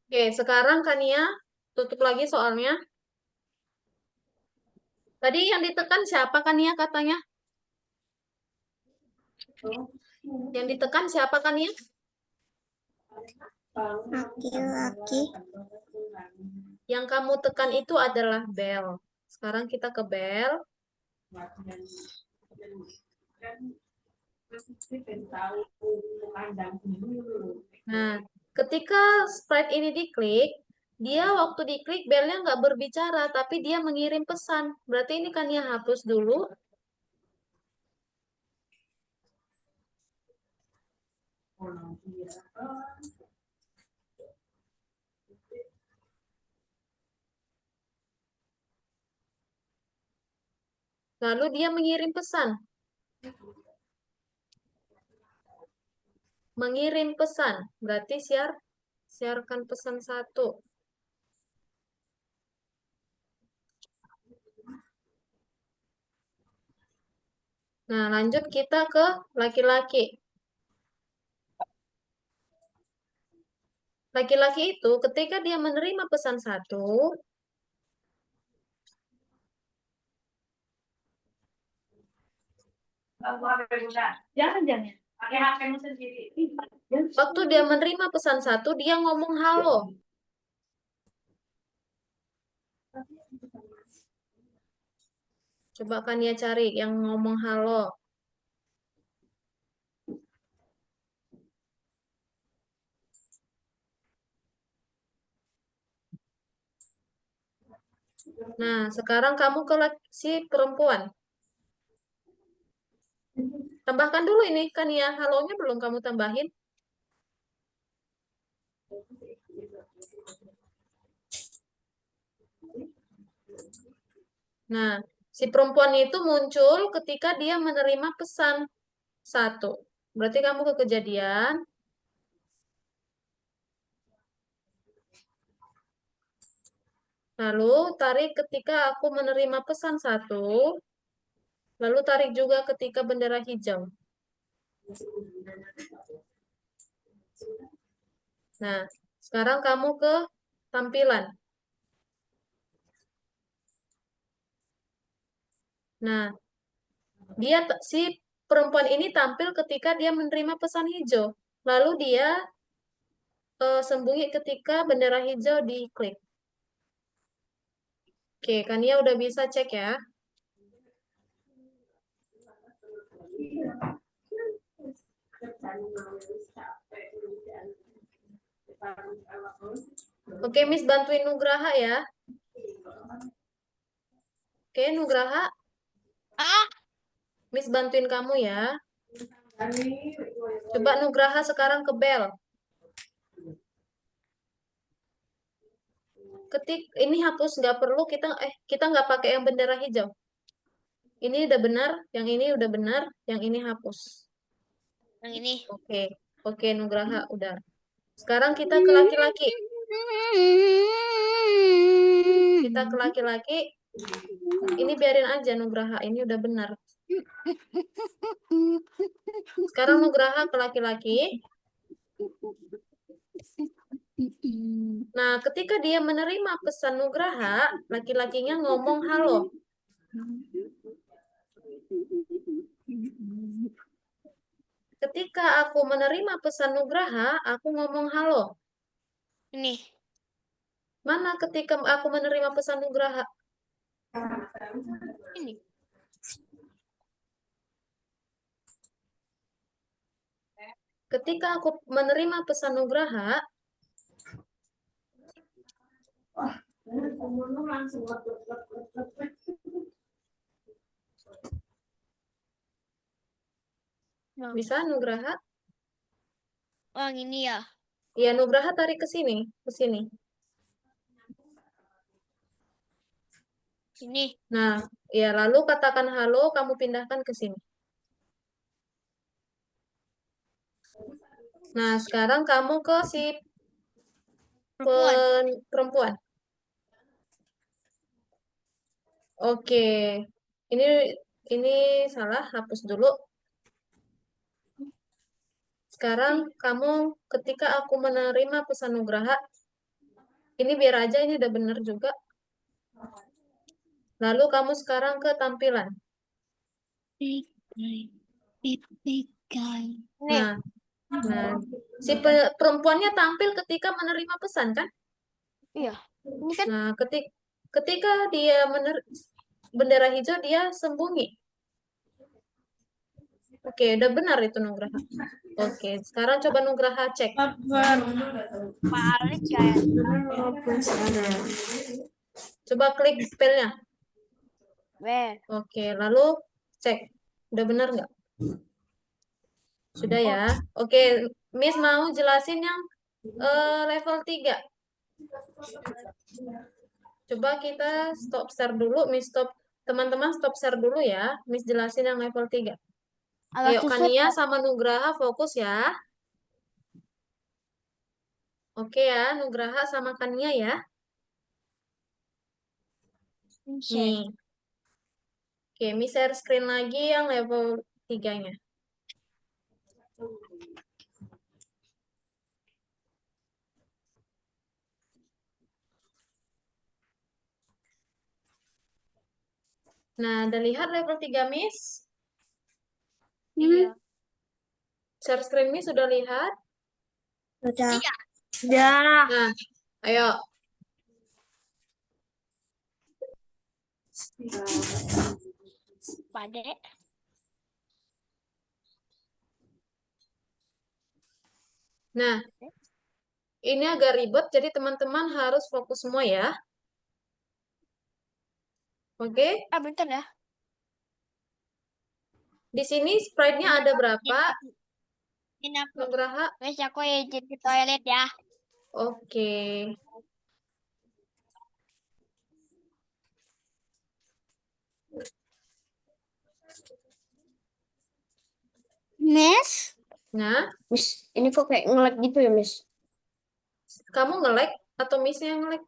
Oke, sekarang Kania tutup lagi soalnya. Tadi yang ditekan siapa Kania katanya? Yang ditekan siapa Kania? Laki-laki. Yang kamu tekan itu adalah bel. Sekarang kita ke bel. Nah, ketika sprite ini diklik, dia waktu diklik belnya nggak berbicara, tapi dia mengirim pesan. Berarti ini kan ya hapus dulu. Lalu dia mengirim pesan. Mengirim pesan, berarti siarkan pesan 1. Nah, lanjut kita ke laki-laki. Laki-laki itu ketika dia menerima pesan 1, Jangan. Pakai HP-mu sendiri. waktu dia menerima pesan 1, dia ngomong halo. Coba kan ya cari yang ngomong halo. Nah, sekarang kamu ke si perempuan. Tambahkan dulu ini kan ya, halonya belum kamu tambahin. Nah, si perempuan itu muncul ketika dia menerima pesan 1. Berarti kamu ke kejadian. Lalu tarik ketika aku menerima pesan 1. Lalu tarik juga ketika bendera hijau. Nah, sekarang kamu ke tampilan. Nah, si perempuan ini tampil ketika dia menerima pesan hijau. Lalu dia sembunyi ketika bendera hijau diklik. Oke, Kania udah bisa cek ya. Oke, Miss bantuin Nugraha ya. Oke, Nugraha, Ah, Miss bantuin kamu ya. Coba Nugraha sekarang ke bel. Ketik ini hapus, nggak perlu kita nggak pakai yang bendera hijau. Ini udah benar, yang ini udah benar, yang ini hapus. yang ini. Oke, oke Nugraha udah. Sekarang kita ke laki-laki. Kita ke laki-laki. Ini biarin aja Nugraha, ini udah benar. Sekarang Nugraha ke laki-laki. Nah, ketika dia menerima pesan Nugraha, laki-lakinya ngomong halo. Ketika aku menerima pesan Nugraha, aku ngomong halo. Ini. Mana ketika aku menerima pesan Nugraha? Ini. Ketika aku menerima pesan Nugraha, Nah. bisa Nugraha? Oh, yang ini ya. Ya, Nugraha tarik ke sini, ke sini. Ini. Nah, ya lalu katakan halo, kamu pindahkan ke sini. Nah, sekarang kamu ke si Perempuan. perempuan. Oke. Ini ini salah, hapus dulu. Sekarang kamu ketika aku menerima pesan Nugraha, ini biar aja ini udah bener juga. Lalu kamu sekarang ke tampilan. Nah, nah, si perempuannya tampil ketika menerima pesan kan? Iya. Ini kan. Nah, ketika dia bendera hijau dia sembunyi. Oke, udah benar itu Nugraha. Oke, sekarang coba Nugraha cek. Balik kayak. Coba klik spellnya. Weh. Oke, lalu cek. Udah benar nggak? Sudah ya. Oke, Miss mau jelasin yang level 3. Coba kita stop share dulu. Miss stop. Teman-teman stop share dulu ya. Miss jelasin yang level 3. Agak Ayo, susah. Kania sama Nugraha fokus ya. Oke ya, Nugraha sama Kania ya. Nih. Oke, Miss share screen lagi yang level 3-nya. Nah, udah lihat level 3, Miss? Iya. Share screen Miss sudah lihat? Sudah. Iya. Sudah. Nah, ayo. Pade. Nah, ini agak ribet, jadi teman-teman harus fokus semua ya. Oke? Ah, bentar ya. Di sini sprite-nya ada berapa? Ini aku. Nugraha? Wes aku izin ke toilet ya. Oke. Miss? Nah, Miss, ini kok kayak nge-lag gitu ya, Miss? kamu nge-lag atau Miss yang nge-lag?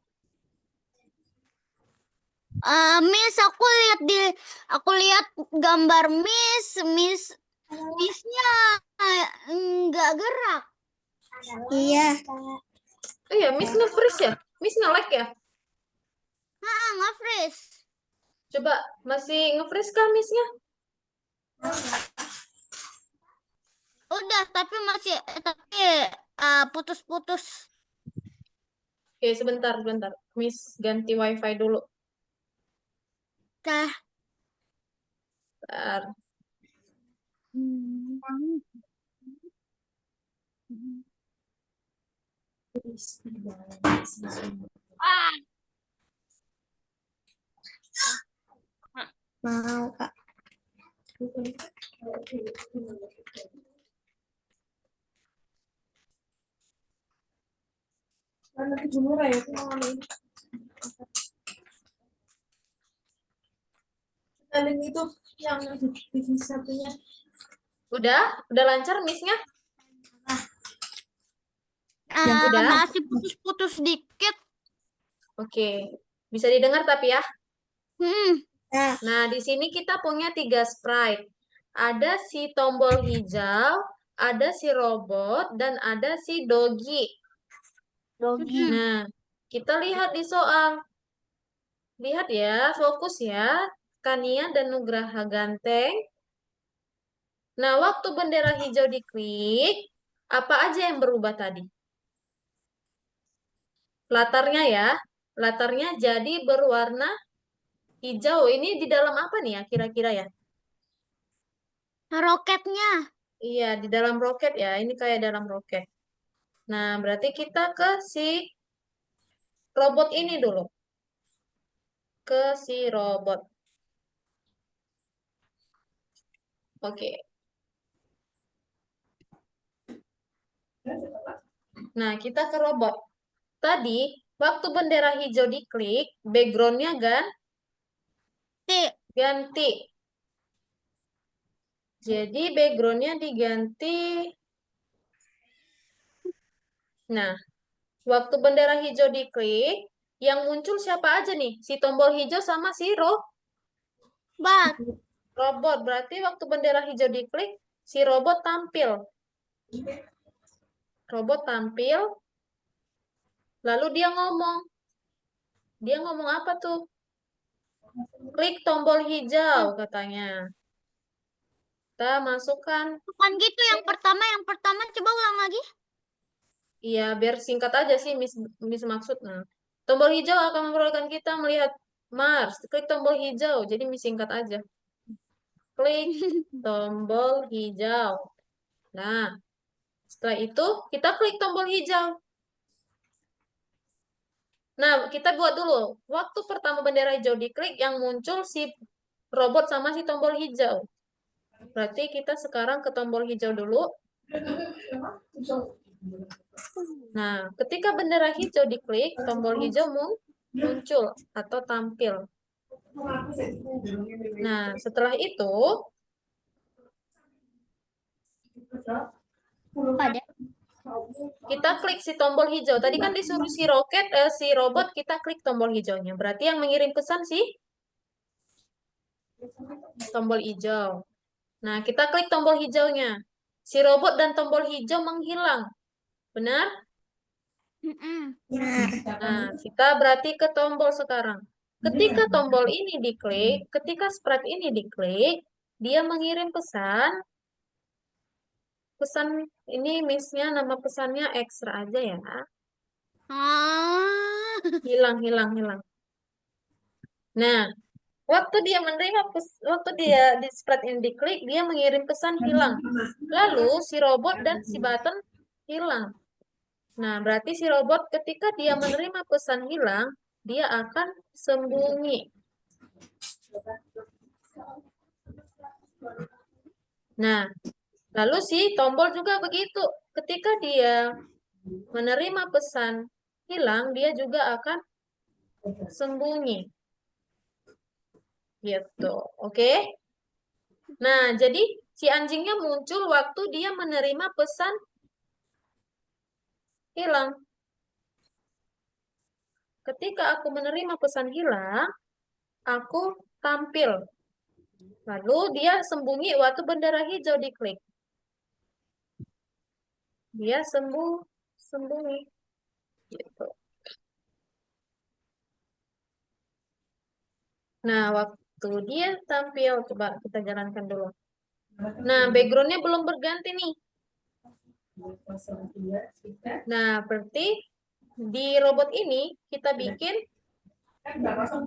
Miss, aku lihat gambar Missnya nggak gerak. Iya. Oh iya, Miss nge-freeze ya? Miss nge-lag ya? Nggak freeze. Coba, masih nge-freeze kah Miss-nya? Udah, tapi putus-putus. Oke, sebentar, sebentar. Miss ganti wifi dulu. Tah. Bentar. Ah, mau Kak. Nanti jemur ya, itu yang di satunya. Udah lancar Miss-nya? Ah, udah? masih putus-putus dikit. Oke. Bisa didengar tapi ya. Hmm. Nah, di sini kita punya 3 sprite. Ada si tombol hijau, ada si robot, dan ada si Dogi. Dogi. Nah, kita lihat di soal. Lihat ya, fokus ya. Kania dan Nugraha Ganteng. Nah, waktu bendera hijau diklik, apa aja yang berubah tadi? Latarnya ya. Latarnya jadi berwarna hijau. Ini di dalam apa nih ya kira-kira ya? Roketnya. Iya, di dalam roket ya. Ini kayak dalam roket. Nah, berarti kita ke si robot ini dulu. Ke si robot. Oke. Nah, kita ke robot. Tadi, waktu bendera hijau diklik, background-nya ganti. Jadi, background-nya diganti. Nah, waktu bendera hijau diklik, yang muncul siapa aja nih? Si tombol hijau sama si robot. Berarti waktu bendera hijau diklik, si robot tampil. Robot tampil, lalu dia ngomong. Dia ngomong apa tuh? Klik tombol hijau, katanya. Kita masukkan. Bukan gitu yang pertama coba ulang lagi. Iya, biar singkat aja sih, Miss maksud. Nah, tombol hijau akan memperolehkan kita melihat Mars. Klik tombol hijau, jadi Miss singkat aja. Klik tombol hijau. Nah, setelah itu kita klik tombol hijau. Nah, kita buat dulu. Waktu pertama bendera hijau diklik, yang muncul si robot sama si tombol hijau. Berarti kita sekarang ke tombol hijau dulu. Nah, ketika bendera hijau diklik, tombol hijau muncul atau tampil. Nah, setelah itu, kita klik si tombol hijau. Tadi kan disuruh si si robot, kita klik tombol hijaunya. Berarti yang mengirim pesan sih tombol hijau. Nah, kita klik tombol hijaunya. Si robot dan tombol hijau menghilang. Benar? Nah, kita berarti ke tombol sekarang. Ketika tombol ini diklik, ketika sprite ini diklik, dia mengirim pesan. Pesan ini Miss-nya nama pesannya ekstra aja ya. Hilang. Nah, waktu dia menerima waktu dia di sprite ini diklik, dia mengirim pesan hilang. Lalu si robot dan si button hilang. Nah, berarti si robot ketika dia menerima pesan hilang, dia akan sembunyi. Nah, lalu si tombol juga begitu. Ketika dia menerima pesan hilang, dia juga akan sembunyi. Gitu, oke? Nah, jadi si anjingnya muncul waktu dia menerima pesan hilang. Ketika aku menerima pesan hilang, aku tampil. Lalu dia sembunyi waktu bendera hijau diklik. Dia sembunyi. Gitu. Nah, waktu dia tampil, coba kita jalankan dulu. Nah, background-nya belum berganti nih. Nah, berarti di robot ini kita bikin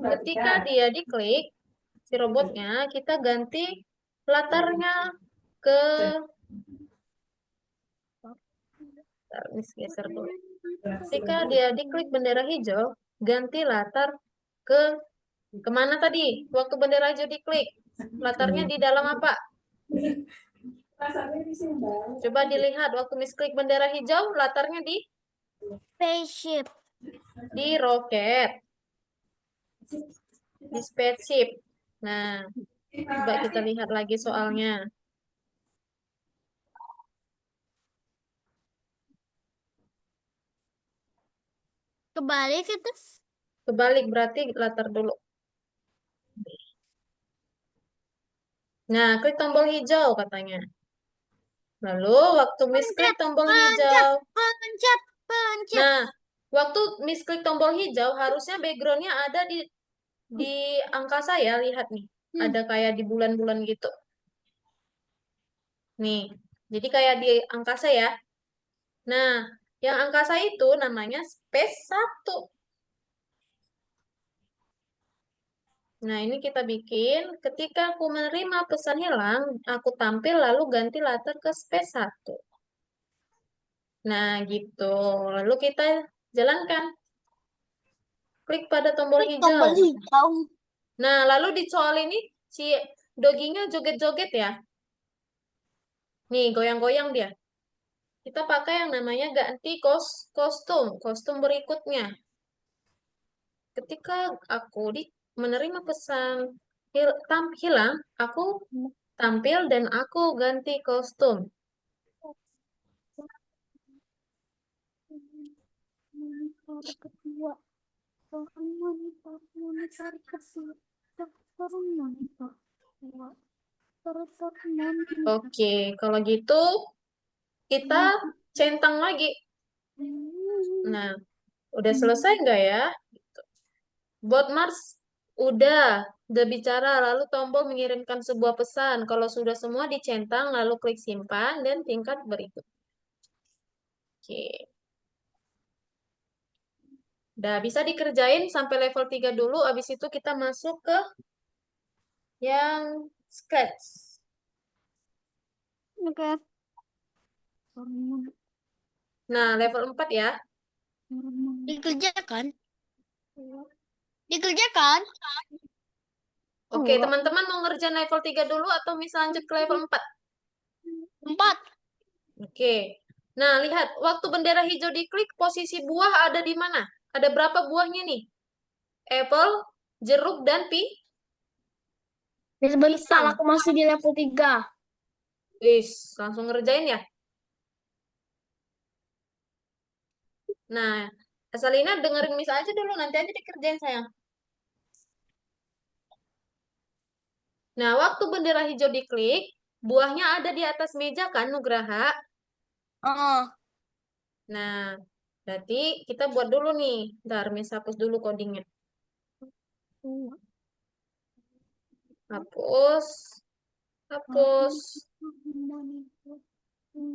ketika dia diklik, si robotnya, kita ganti latarnya ke Bentar, Miss geser dulu. Ketika dia diklik bendera hijau, ganti latar ke kemana tadi? Waktu bendera hijau diklik, latarnya di dalam apa? Coba dilihat waktu Miss klik bendera hijau, latarnya di Spaceship. roket, di spaceship. Nah, coba kita lihat lagi soalnya. Kebalik itu. Kebalik berarti latar dulu. Nah, klik tombol hijau katanya. Lalu waktu Miss klik tombol hijau. Pencet. Nah, waktu Miss klik tombol hijau, harusnya backgroundnya ada di angkasa ya, lihat nih. Ada kayak di bulan-bulan gitu. Nih, jadi kayak di angkasa ya. Nah, yang angkasa itu namanya space 1. Nah, ini kita bikin. Ketika aku menerima pesan hilang, aku tampil lalu ganti latar ke space 1. Nah, gitu. Lalu kita jalankan. Klik pada tombol hijau. hijau. Nah, lalu di soal ini, si doginya joget-joget ya. Nih, goyang-goyang dia. Kita pakai yang namanya ganti kostum berikutnya. Ketika aku menerima pesan hilang, aku tampil dan aku ganti kostum. Kedua. Oke, kalau gitu kita centang lagi. Nah, udah selesai nggak ya? Bot Mars udah bicara, lalu tombol mengirimkan sebuah pesan. Kalau sudah semua dicentang, lalu klik simpan dan tingkat berikut. Oke. Udah bisa dikerjain sampai level 3 dulu, habis itu kita masuk ke yang sketch. Oke. Nah, level 4 ya. Dikerjakan. Dikerjakan. Oke, teman-teman mau ngerjain level 3 dulu atau bisa lanjut ke level 4? 4. Oke. Nah, lihat. Waktu bendera hijau diklik, posisi buah ada di mana? Ada berapa buahnya nih? Apple, jeruk, dan Sebentar, pisang. aku masih di level 3. Wis, langsung ngerjain ya? Nah, Asalina dengerin Miss aja dulu, nanti aja dikerjain sayang. Nah, waktu bendera hijau diklik, buahnya ada di atas meja kan, Nugraha? Oh. Nah, berarti kita buat dulu nih. Ntar, Miss hapus dulu codingnya. Hapus. Hapus.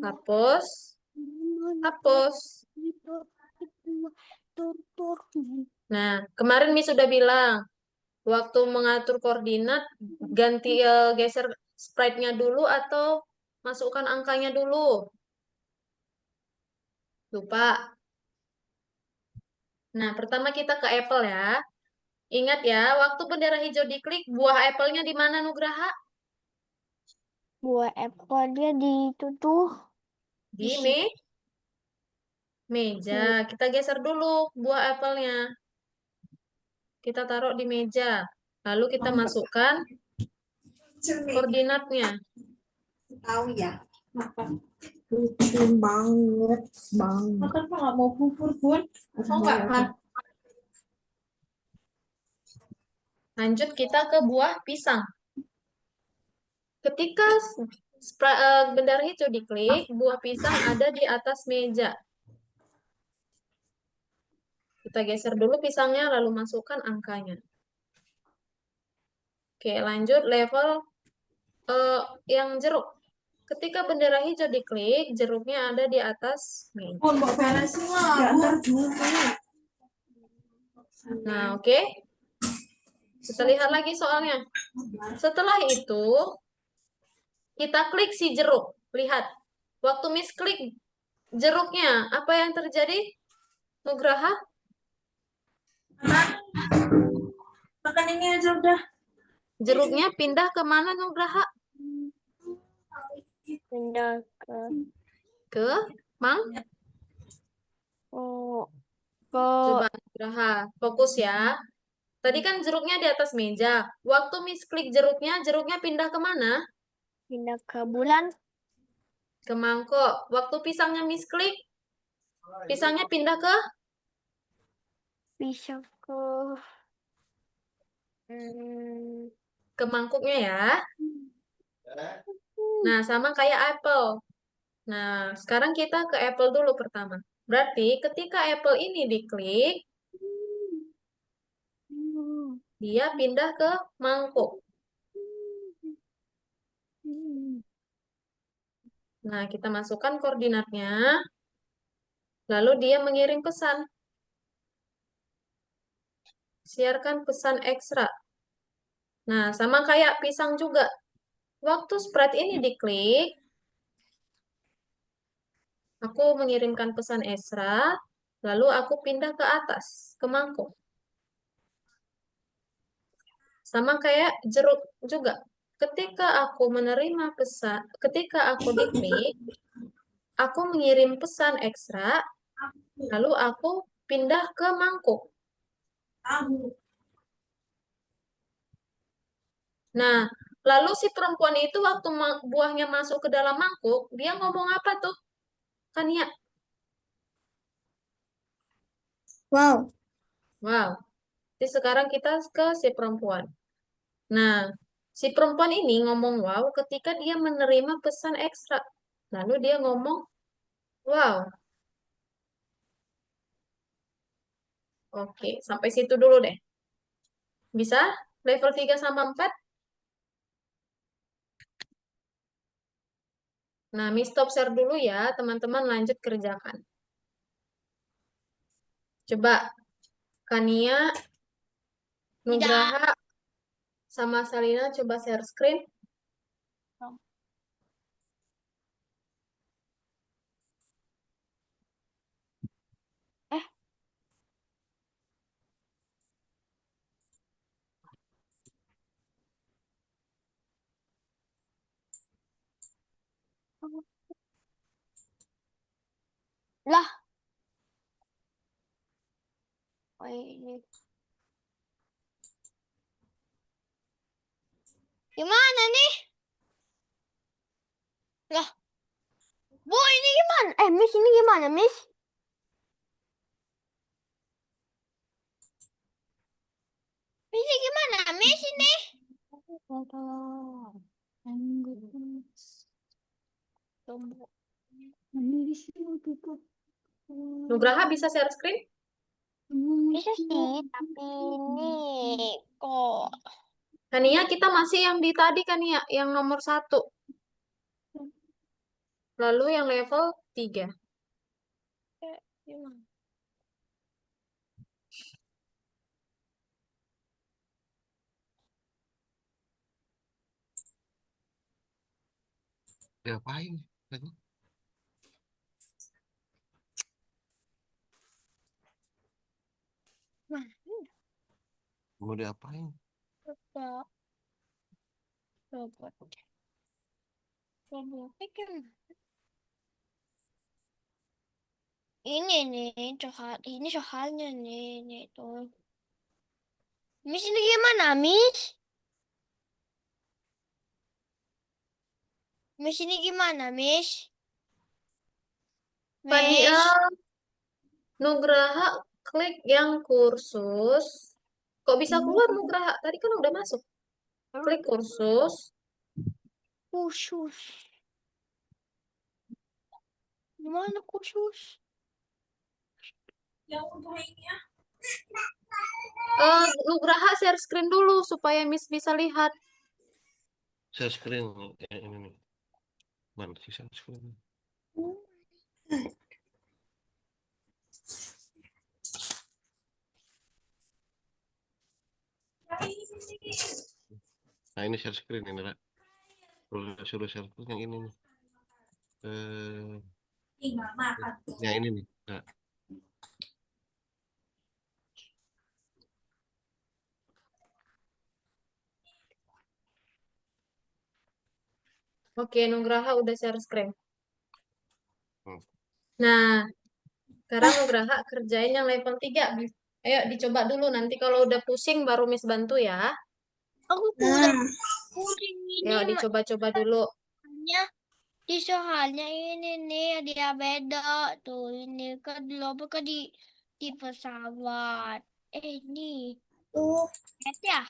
Hapus. Hapus. Nah, kemarin Miss sudah bilang, waktu mengatur koordinat, ganti geser sprite-nya dulu atau masukkan angkanya dulu. Lupa. Nah, pertama kita ke Apple ya. Ingat ya, waktu bendera hijau diklik, buah apple-nya di mana Nugraha? Buah apple dia ditutup. Di meja. Kita geser dulu buah apple-nya. Kita taruh di meja. Lalu kita masukkan koordinatnya. Tahu ya. Lucu banget, bang. Makan nggak mau bubur, Bun? Mau nggak, Pan? Lanjut kita ke buah pisang. Ketika bendera hijau diklik, buah pisang ada di atas meja. Kita geser dulu pisangnya, lalu masukkan angkanya. Oke, lanjut level yang jeruk. Ketika bendera hijau diklik, jeruknya ada di atas meja. Bun, mau beresin lah. Nah, oke. Kita lihat lagi soalnya. Setelah itu, kita klik si jeruk. Lihat, waktu Miss klik Jeruknya, apa yang terjadi? Nugraha? Makan ini aja udah. Jeruknya pindah ke mana Nugraha? Pindah Ke Mang? oh, Coba Nugraha, fokus ya. Tadi kan jeruknya di atas meja. Waktu Miss klik jeruknya pindah ke mana? pindah ke bulan. Ke mangkok. Waktu pisangnya Miss klik, pisangnya pindah ke Bisa hmm, ke mangkuknya ya. Nah, sama kayak apple. Nah, sekarang kita ke apple dulu pertama. Berarti ketika apple ini diklik, dia pindah ke mangkuk. Nah, kita masukkan koordinatnya, lalu dia mengirim pesan. Siarkan pesan ekstra. Nah, sama kayak pisang juga. Waktu spread ini diklik, aku mengirimkan pesan ekstra, lalu aku pindah ke atas, ke mangkuk. Sama kayak jeruk juga. Ketika aku menerima pesan, ketika aku diklik, aku mengirim pesan ekstra, lalu aku pindah ke mangkuk. Nah, lalu si perempuan itu waktu buahnya masuk ke dalam mangkuk, dia ngomong apa tuh? Kan ya, wow. wow. Jadi sekarang kita ke si perempuan. Nah, si perempuan ini ngomong wow ketika dia menerima pesan ekstra. Lalu dia ngomong wow. Oke, sampai situ dulu deh. Bisa? Level 3 sama 4? Nah, Miss stop share dulu ya, teman-teman lanjut kerjakan. Coba, Kania, Nugraha, sama Salina coba share screen. Lah, oh ini. Gimana nih? Lah, Bu ini gimana? Miss ini gimana, Miss? Miss ini gimana, Miss ini? Nugraha bisa share screen? Bisa sih, tapi ini kok Kania, kita masih yang di tadi Kania, yang nomor 1. Lalu yang level 3. gimana? Diapain? Mau diapain? Coba, coba, coba pikir. Ini nih, ini soalnya nih tuh. Miss ini gimana, Miss? Miss ini gimana, Miss? Kania, Miss, Nugraha klik yang kursus. Kok bisa keluar Nugraha? Tadi kan udah masuk. Klik kursus. khusus. Gimana khusus? Nugraha share screen dulu supaya Miss bisa lihat. Share screen ini nih. Mana sih share screen? Nah ini share screen ini, Ra. Suruh share screen yang ini nih. Yang ini nih. Kak. Oke, Nugraha udah share screen. Hmm. Nah, sekarang Nugraha kerjain yang level 3. Ayo dicoba dulu, nanti kalau udah pusing baru Miss bantu ya. Aku tuh udah pusing ini Ayo dicoba-coba dulu. soalnya soalnya ini nih dia beda tuh ini kan di lomba kan di pesawat. Ini roket ya?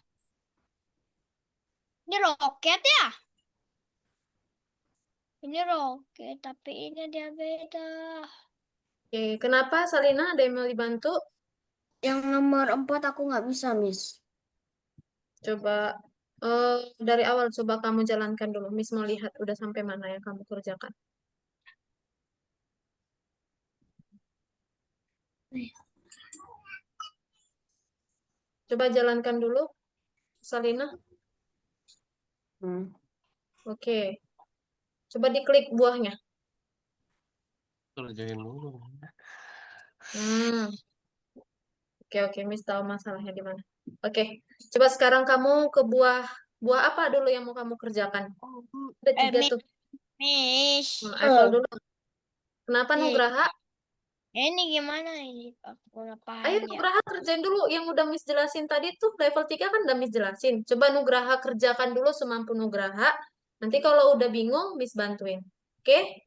Ini roket ya? Ini roket tapi ini dia beda. Oke, kenapa Salina ada yang mau dibantu? Yang nomor 4 aku nggak bisa, Miss. Coba dari awal coba kamu jalankan dulu. Miss mau lihat udah sampai mana yang kamu kerjakan. Coba jalankan dulu, Salina. Oke. Coba diklik buahnya. Kerjain dulu. Hmm. Oke, Miss tahu masalahnya di mana. Oke. Coba sekarang kamu ke buah apa dulu yang mau kamu kerjakan? Ada 3 tuh. Miss. Eiffel dulu. Kenapa Oke. Nugraha? Ini gimana ini? Aku Ayo ngapain ya? Nugraha kerjain dulu yang udah Miss jelasin tadi tuh level 3 kan udah Miss jelasin. Coba Nugraha kerjakan dulu semampu Nugraha. Nanti kalau udah bingung Miss bantuin. Oke?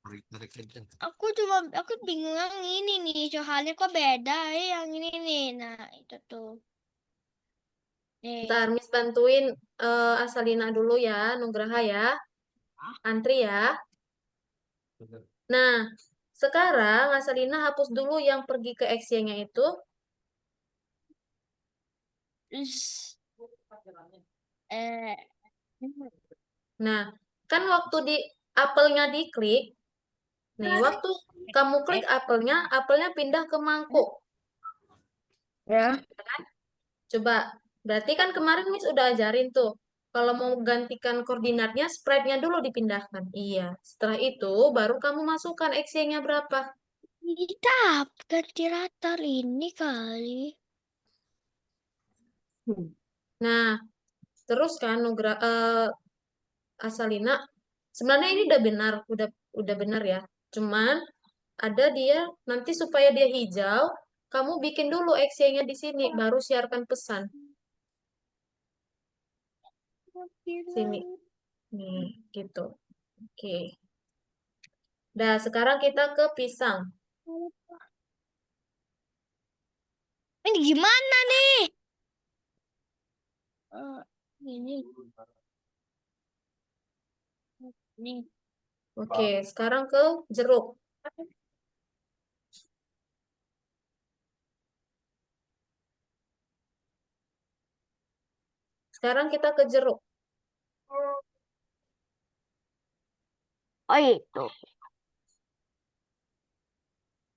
Tarik aja. Aku bingung yang ini nih, soalnya kok beda yang ini nih. Nah, itu tuh. Nih. Ntar Miss bantuin Asalina dulu ya, Nugraha ya. Antri ya. Nah, sekarang Asalina hapus dulu yang pergi ke X-nya itu. Terus, eh, Nah, kan waktu di apelnya diklik, nih waktu kamu klik apelnya pindah ke mangkuk. Ya. Coba, berarti kan kemarin Miss udah ajarin tuh. Kalau mau gantikan koordinatnya, spread-nya dulu dipindahkan. Iya, setelah itu baru kamu masukkan X-nya berapa. kita ganti rata ini kali. Nah, terus kan Asalina, sebenarnya ini udah benar ya. Cuman ada dia nanti supaya dia hijau, kamu bikin dulu X-nya di sini, baru siarkan pesan. Sini. Nih, gitu. Oke. Nah, sekarang kita ke pisang. Ini gimana nih? Ini. Nih. Oke, sekarang ke jeruk. Sekarang kita ke jeruk. Oh itu.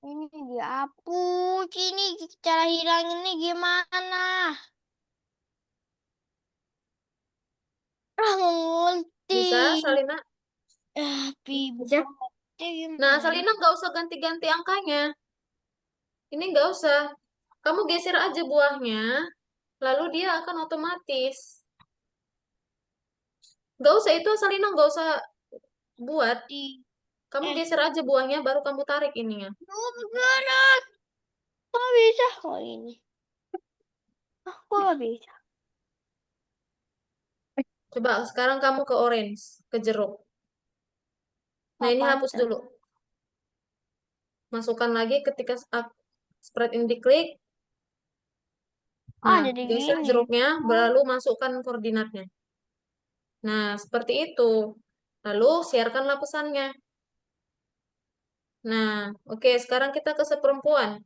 Ini dihapus. Ini cara hilanginnya gimana? Ngerti. Bisa, Salina? Bisa. Nah, Salina nggak usah ganti-ganti angkanya. Ini nggak usah. Kamu geser aja buahnya, lalu dia akan otomatis. Nggak usah itu, Salina nggak usah buat. Kamu geser aja buahnya, baru kamu tarik ininya. Bergerak. Kok bisa? Oh ini. Kok nggak bisa? Coba sekarang kamu ke orange, ke jeruk. Nah, ini Apaan hapus tuh? dulu. Masukkan lagi ketika spread ini diklik. Nah, Jadi geser gini. jeruknya, lalu masukkan koordinatnya. Nah, seperti itu. Lalu siarkanlah pesannya. Nah, oke, sekarang kita ke seperempuan.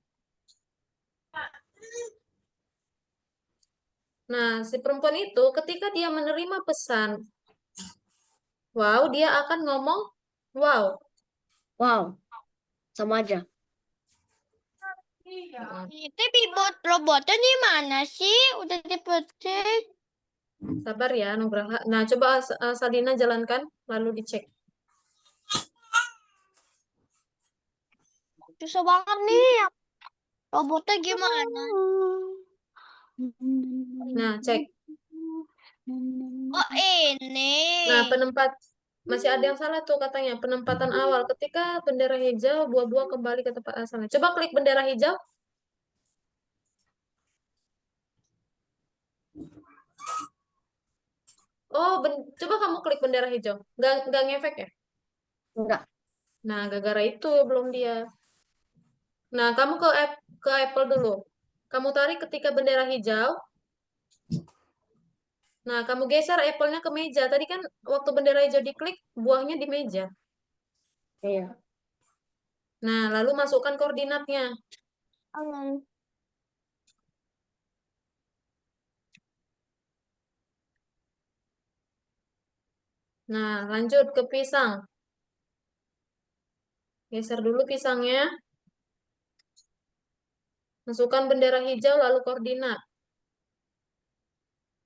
Nah, si perempuan itu ketika dia menerima pesan, wow, dia akan ngomong, wow. Wow. Sama aja. Tapi robotnya di mana sih? Udah dipetik. Sabar ya, Nugraha. Nah, coba Salina jalankan, lalu dicek. Susah banget nih. Robotnya gimana? Nah, cek. Oh, ini. Nah, masih ada yang salah tuh katanya. Penempatan awal. Ketika bendera hijau, buah-buah kembali ke tempat asalnya. Coba klik bendera hijau. Oh, coba kamu klik bendera hijau. Nggak ngefek ya? Enggak. Nah, gara-gara itu belum dia. Nah, kamu ke Apple dulu. Kamu tarik ketika bendera hijau. Nah, kamu geser Apple-nya ke meja. Tadi kan waktu bendera hijau diklik, buahnya di meja. Iya. Nah, lalu masukkan koordinatnya. Nah, lanjut ke pisang. Geser dulu pisangnya. Masukkan bendera hijau, lalu koordinat.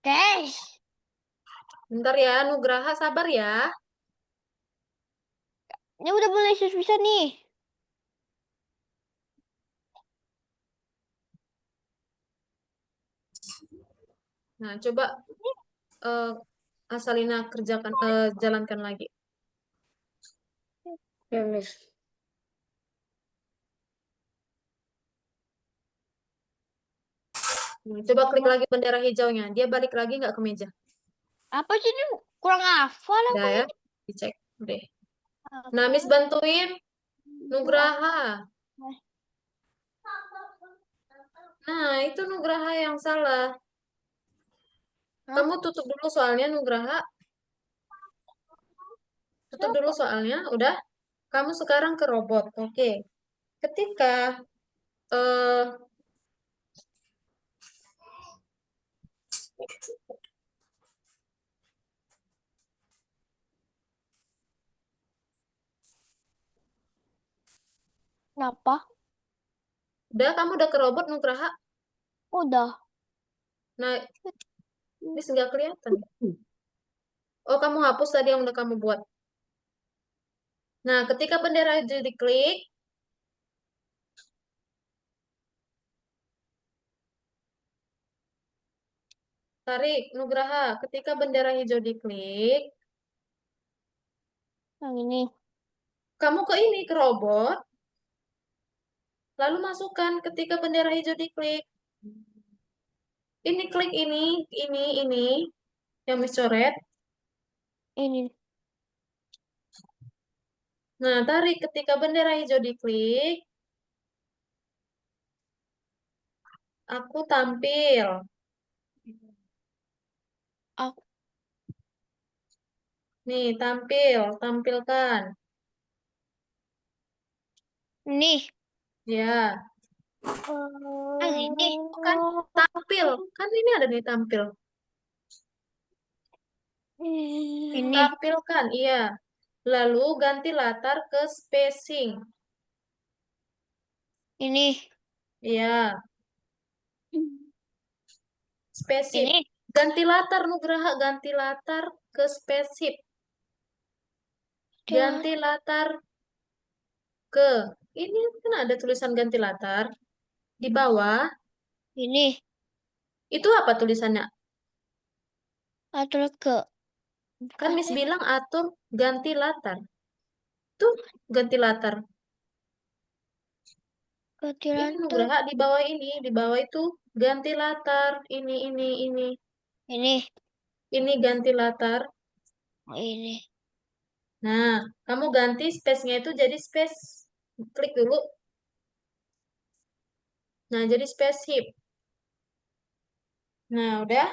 Oke. Bentar ya, Nugraha, sabar ya. Ini udah mulai susah nih. Nah, coba Asalina jalankan lagi. Ya, Miss. Coba klik lagi bendera hijaunya. Dia balik lagi nggak ke meja? Apa sih ini? Kurang hafal Udah apa ya, ini? dicek deh. Apa? Nah, Miss bantuin Nugraha. Nah, itu Nugraha yang salah. Hah? Kamu tutup dulu soalnya, Nugraha. Tutup dulu soalnya, udah. Kamu sekarang ke robot. Oke. Ketika eh Kenapa? kamu udah ke robot, Nugraha. Udah. Nah, Miss nggak kelihatan. Oh, kamu hapus tadi yang udah kamu buat. Nah, ketika bendera hijau diklik, tarik Nugraha. Ketika bendera hijau diklik, Yang ini. kamu ke ini, ke robot, lalu masukkan ketika bendera hijau diklik. Ini klik ini, yang Miss coret. Ini. Nah, tarik ketika bendera hijau diklik, aku tampil. Aku. Nih, tampilkan. Nih. Ya, Yang ini. kan tampil. Kan ini ada nih tampil. Ini. Tampilkan, iya. Lalu ganti latar ke spacing. Ini. Iya, spaceship. Ini. Ganti latar Nugraha, ganti latar ke spaceship. Ganti latar ke ini kan ada tulisan ganti latar di bawah. Ini. Itu apa tulisannya? Atur ke. Kan Miss bilang atur ganti latar. Tuh ganti latar. Ini Ketiran tuh. Nugraha di bawah itu ganti latar. Ini. Ini. Ini ganti latar. Ini. Nah, kamu ganti space-nya itu jadi space. Klik dulu. Nah, jadi spaceship. Nah, udah.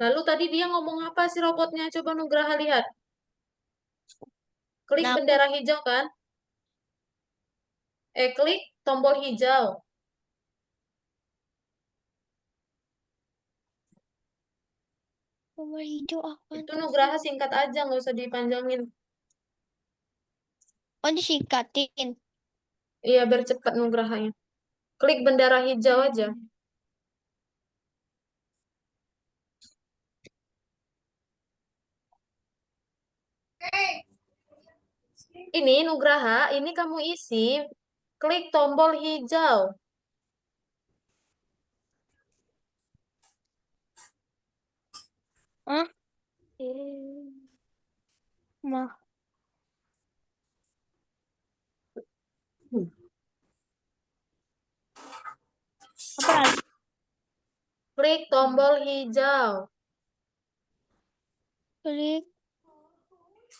Lalu tadi dia ngomong apa sih robotnya? Coba Nugraha lihat. Klik Kenapa? bendera hijau kan? Klik tombol hijau. Tombol hijau apa Itu tuh? Nugraha singkat aja, nggak usah dipanjangin. Oh, disingkatin. Iya, biar cepat Nugrahanya. Klik bendera hijau aja. Ini Nugraha, ini kamu isi Klik tombol hijau. Hah? Mah. Apa lagi? Klik tombol hijau. Klik.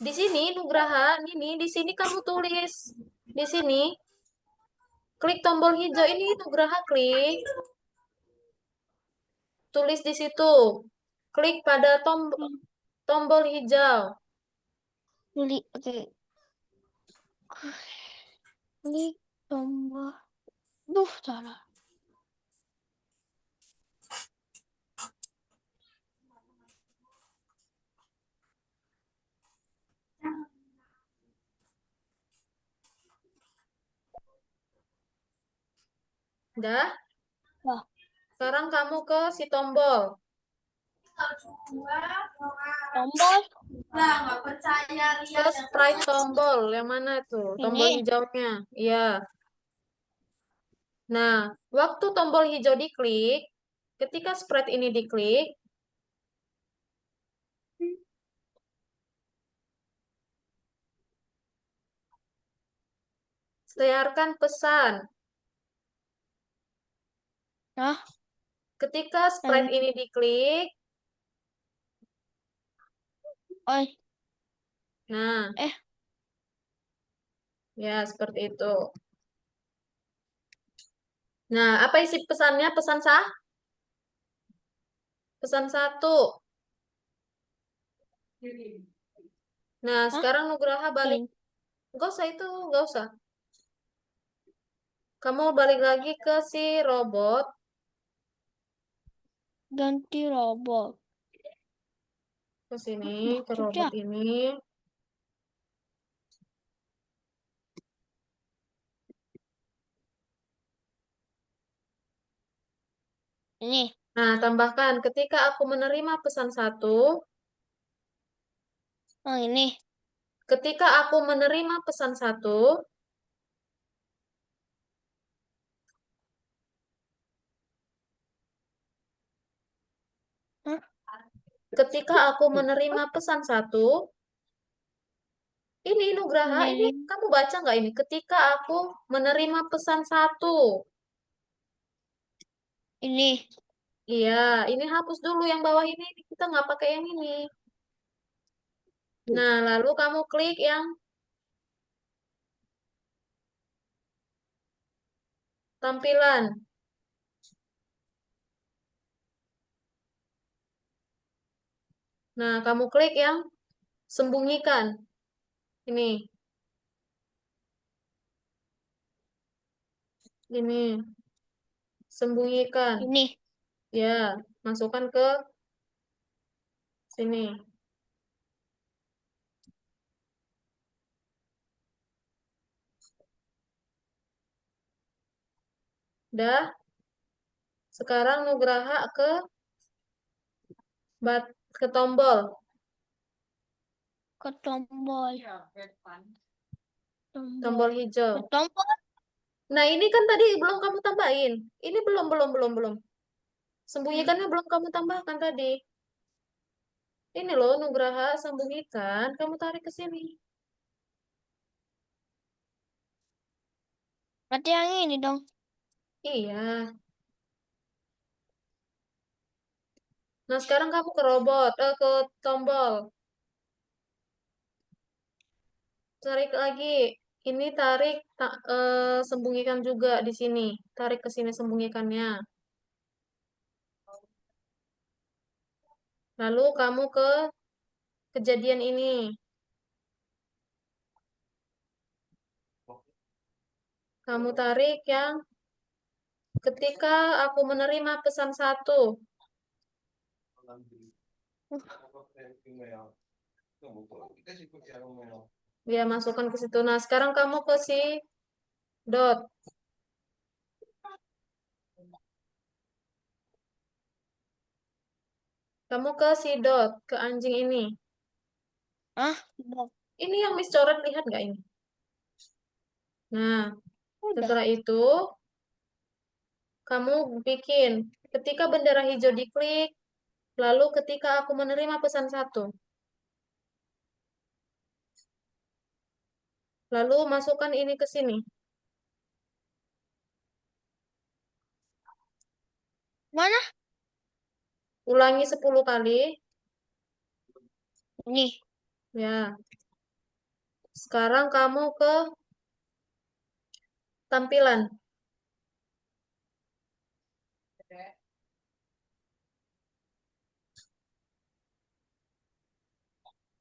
Di sini Nugraha, ini di sini kamu tulis. Di sini. Klik tombol hijau ini Nugraha klik. Tulis di situ. Klik pada tombol hijau. Klik. Oke. Klik tombol. Duh, salah. Dah. Wah. Sekarang kamu ke si tombol. Tombol. Ke sprite tombol. Yang mana tuh? Tombol Ini. hijaunya. Iya. Nah, waktu tombol hijau diklik, ketika sprite ini diklik, siarkan pesan. Nah. Ketika sprite ini diklik, Oi. nah, ya seperti itu. Nah, apa isi pesannya? Pesan sah? Pesan 1. Nah, sekarang Nugraha balik. Enggak usah itu, enggak usah. Kamu balik lagi ke si robot. Ganti robot. Ke sini, ke Maksudnya? robot ini. Ini. Nah, tambahkan ketika aku menerima pesan 1, Oh, ini. ketika aku menerima pesan 1, Hah? ketika aku menerima pesan 1, ini Nugraha, ini kamu baca nggak ini? Ketika aku menerima pesan 1. Ini. Iya, ini hapus dulu yang bawah ini. Kita nggak pakai yang ini. Nah, lalu kamu klik yang tampilan. Nah, kamu klik yang sembunyikan. Ini. Ini. Sembunyikan. Ini. Ya, masukkan ke sini. Dah. Sekarang Nugraha ke tombol. Ke tombol. Tombol hijau. Ke tombol. Nah, ini kan tadi belum kamu tambahin. Ini belum. Sembunyikannya belum kamu tambahkan tadi. Ini loh Nugraha, sembunyikan. Kamu tarik ke sini. Berarti yang ini dong. Iya. Nah, sekarang kamu ke robot, ke tombol. Tarik lagi. Ini tarik, sembunyikan juga di sini. Tarik ke sini sembunyikannya. Lalu kamu ke kejadian ini. Kamu tarik yang ketika aku menerima pesan 1. Ya, masukkan ke situ. Nah, sekarang kamu ke si dot. Kamu ke si dot, ke anjing ini. Ah, Ini yang Miss coret, lihat nggak ini? Nah, Udah. Setelah itu, kamu bikin ketika bendera hijau diklik, lalu ketika aku menerima pesan 1. Lalu masukkan ini ke sini. Mana? Ulangi 10 kali. Ini. Ya. Sekarang kamu ke tampilan.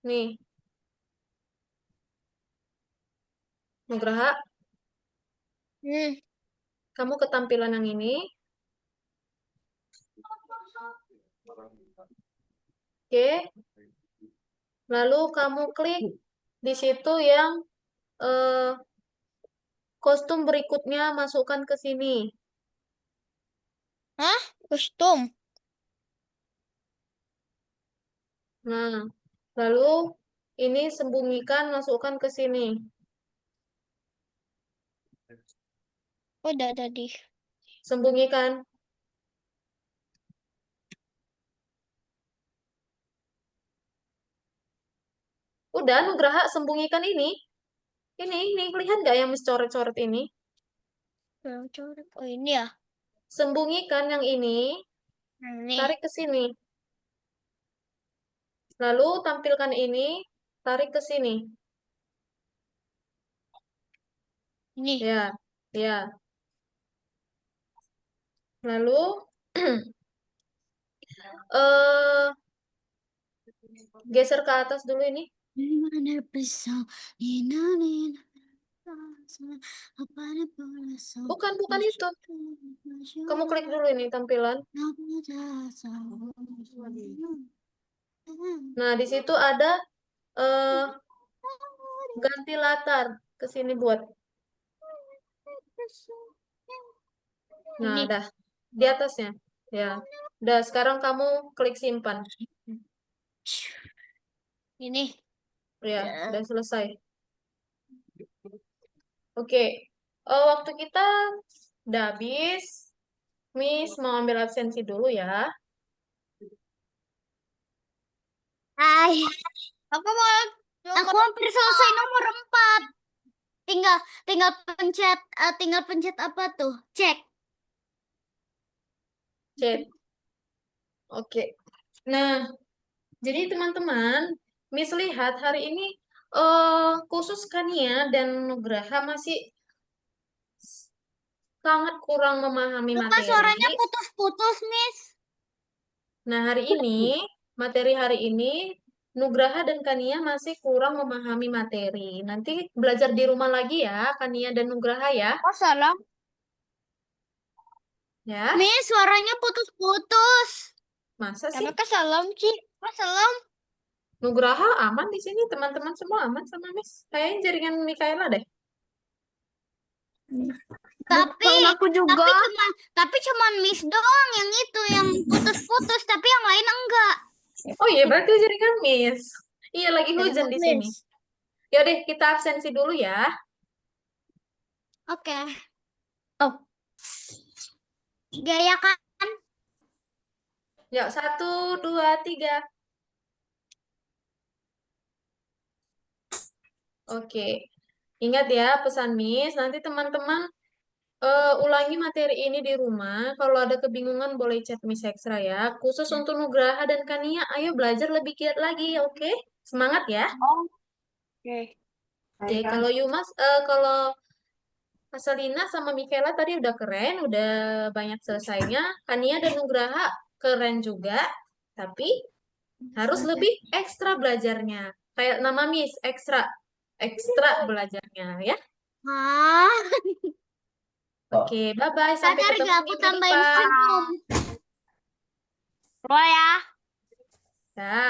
Nih. Nugraha, kamu ke tampilan yang ini. Oke. Lalu kamu klik di situ yang kostum berikutnya, masukkan ke sini. Hah? Kostum. Nah, lalu ini sembunyikan, masukkan ke sini. Oh, udah tadi. Sembunyikan. Udah, Nugraha, sembunyikan ini. Ini, lihat nggak yang coret-coret ini? Oh, ini ya. Sembunyikan yang ini, Ini. tarik ke sini. Lalu tampilkan ini, tarik ke sini. Ini. Ya, ya. Lalu geser ke atas dulu ini. Bukan itu. Kamu klik dulu ini tampilan. Nah, di situ ada ganti latar ke sini buat. Nah, Ini. dah di atasnya. Ya. Udah, sekarang kamu klik simpan. Ini. Ya, udah selesai. Oke. Waktu kita udah habis. Miss mau ambil absensi dulu ya. Hai. Aku hampir selesai nomor 4. Tinggal pencet apa tuh? Cek. Chat. Oke. Nah, jadi teman-teman, Miss lihat hari ini khusus Kania dan Nugraha masih sangat kurang memahami materi. Suaranya putus-putus, Miss. Nah, materi hari ini, Nugraha dan Kania masih kurang memahami materi. Nanti belajar di rumah lagi ya, Kania dan Nugraha ya. Oh, salah. Ya, Miss, suaranya putus-putus. masa sih? Kenapa salam, Ci? Salam. Nugraha aman di sini, teman-teman semua aman sama Miss. Kayaknya jaringan Mikaela deh. Tapi cuman Miss doang yang itu yang putus-putus, tapi yang lain enggak. Oh iya, berarti jaringan Miss. Iya, lagi hujan di sini. Yaudah, kita absensi dulu ya. Oke. Oh. Gaya kan? Yuk, 1, 2, 3. Oke. Ingat ya pesan Miss, nanti teman-teman ulangi materi ini di rumah. Kalau ada kebingungan boleh chat Miss Ekstra ya. Khusus untuk Nugraha dan Kania, ayo belajar lebih giat lagi, oke? Semangat ya. Oke. Oke, kalau Yumas, kalau Asalina sama Mikaela tadi udah keren, udah banyak selesainya. Kania dan Nugraha keren juga, tapi harus lebih ekstra belajarnya. Kayak nama Miss, ekstra belajarnya ya. Oke, bye-bye. Sampai Sadar ketemu gak aku minggu tambahin depan. senyum. Ya. Dah.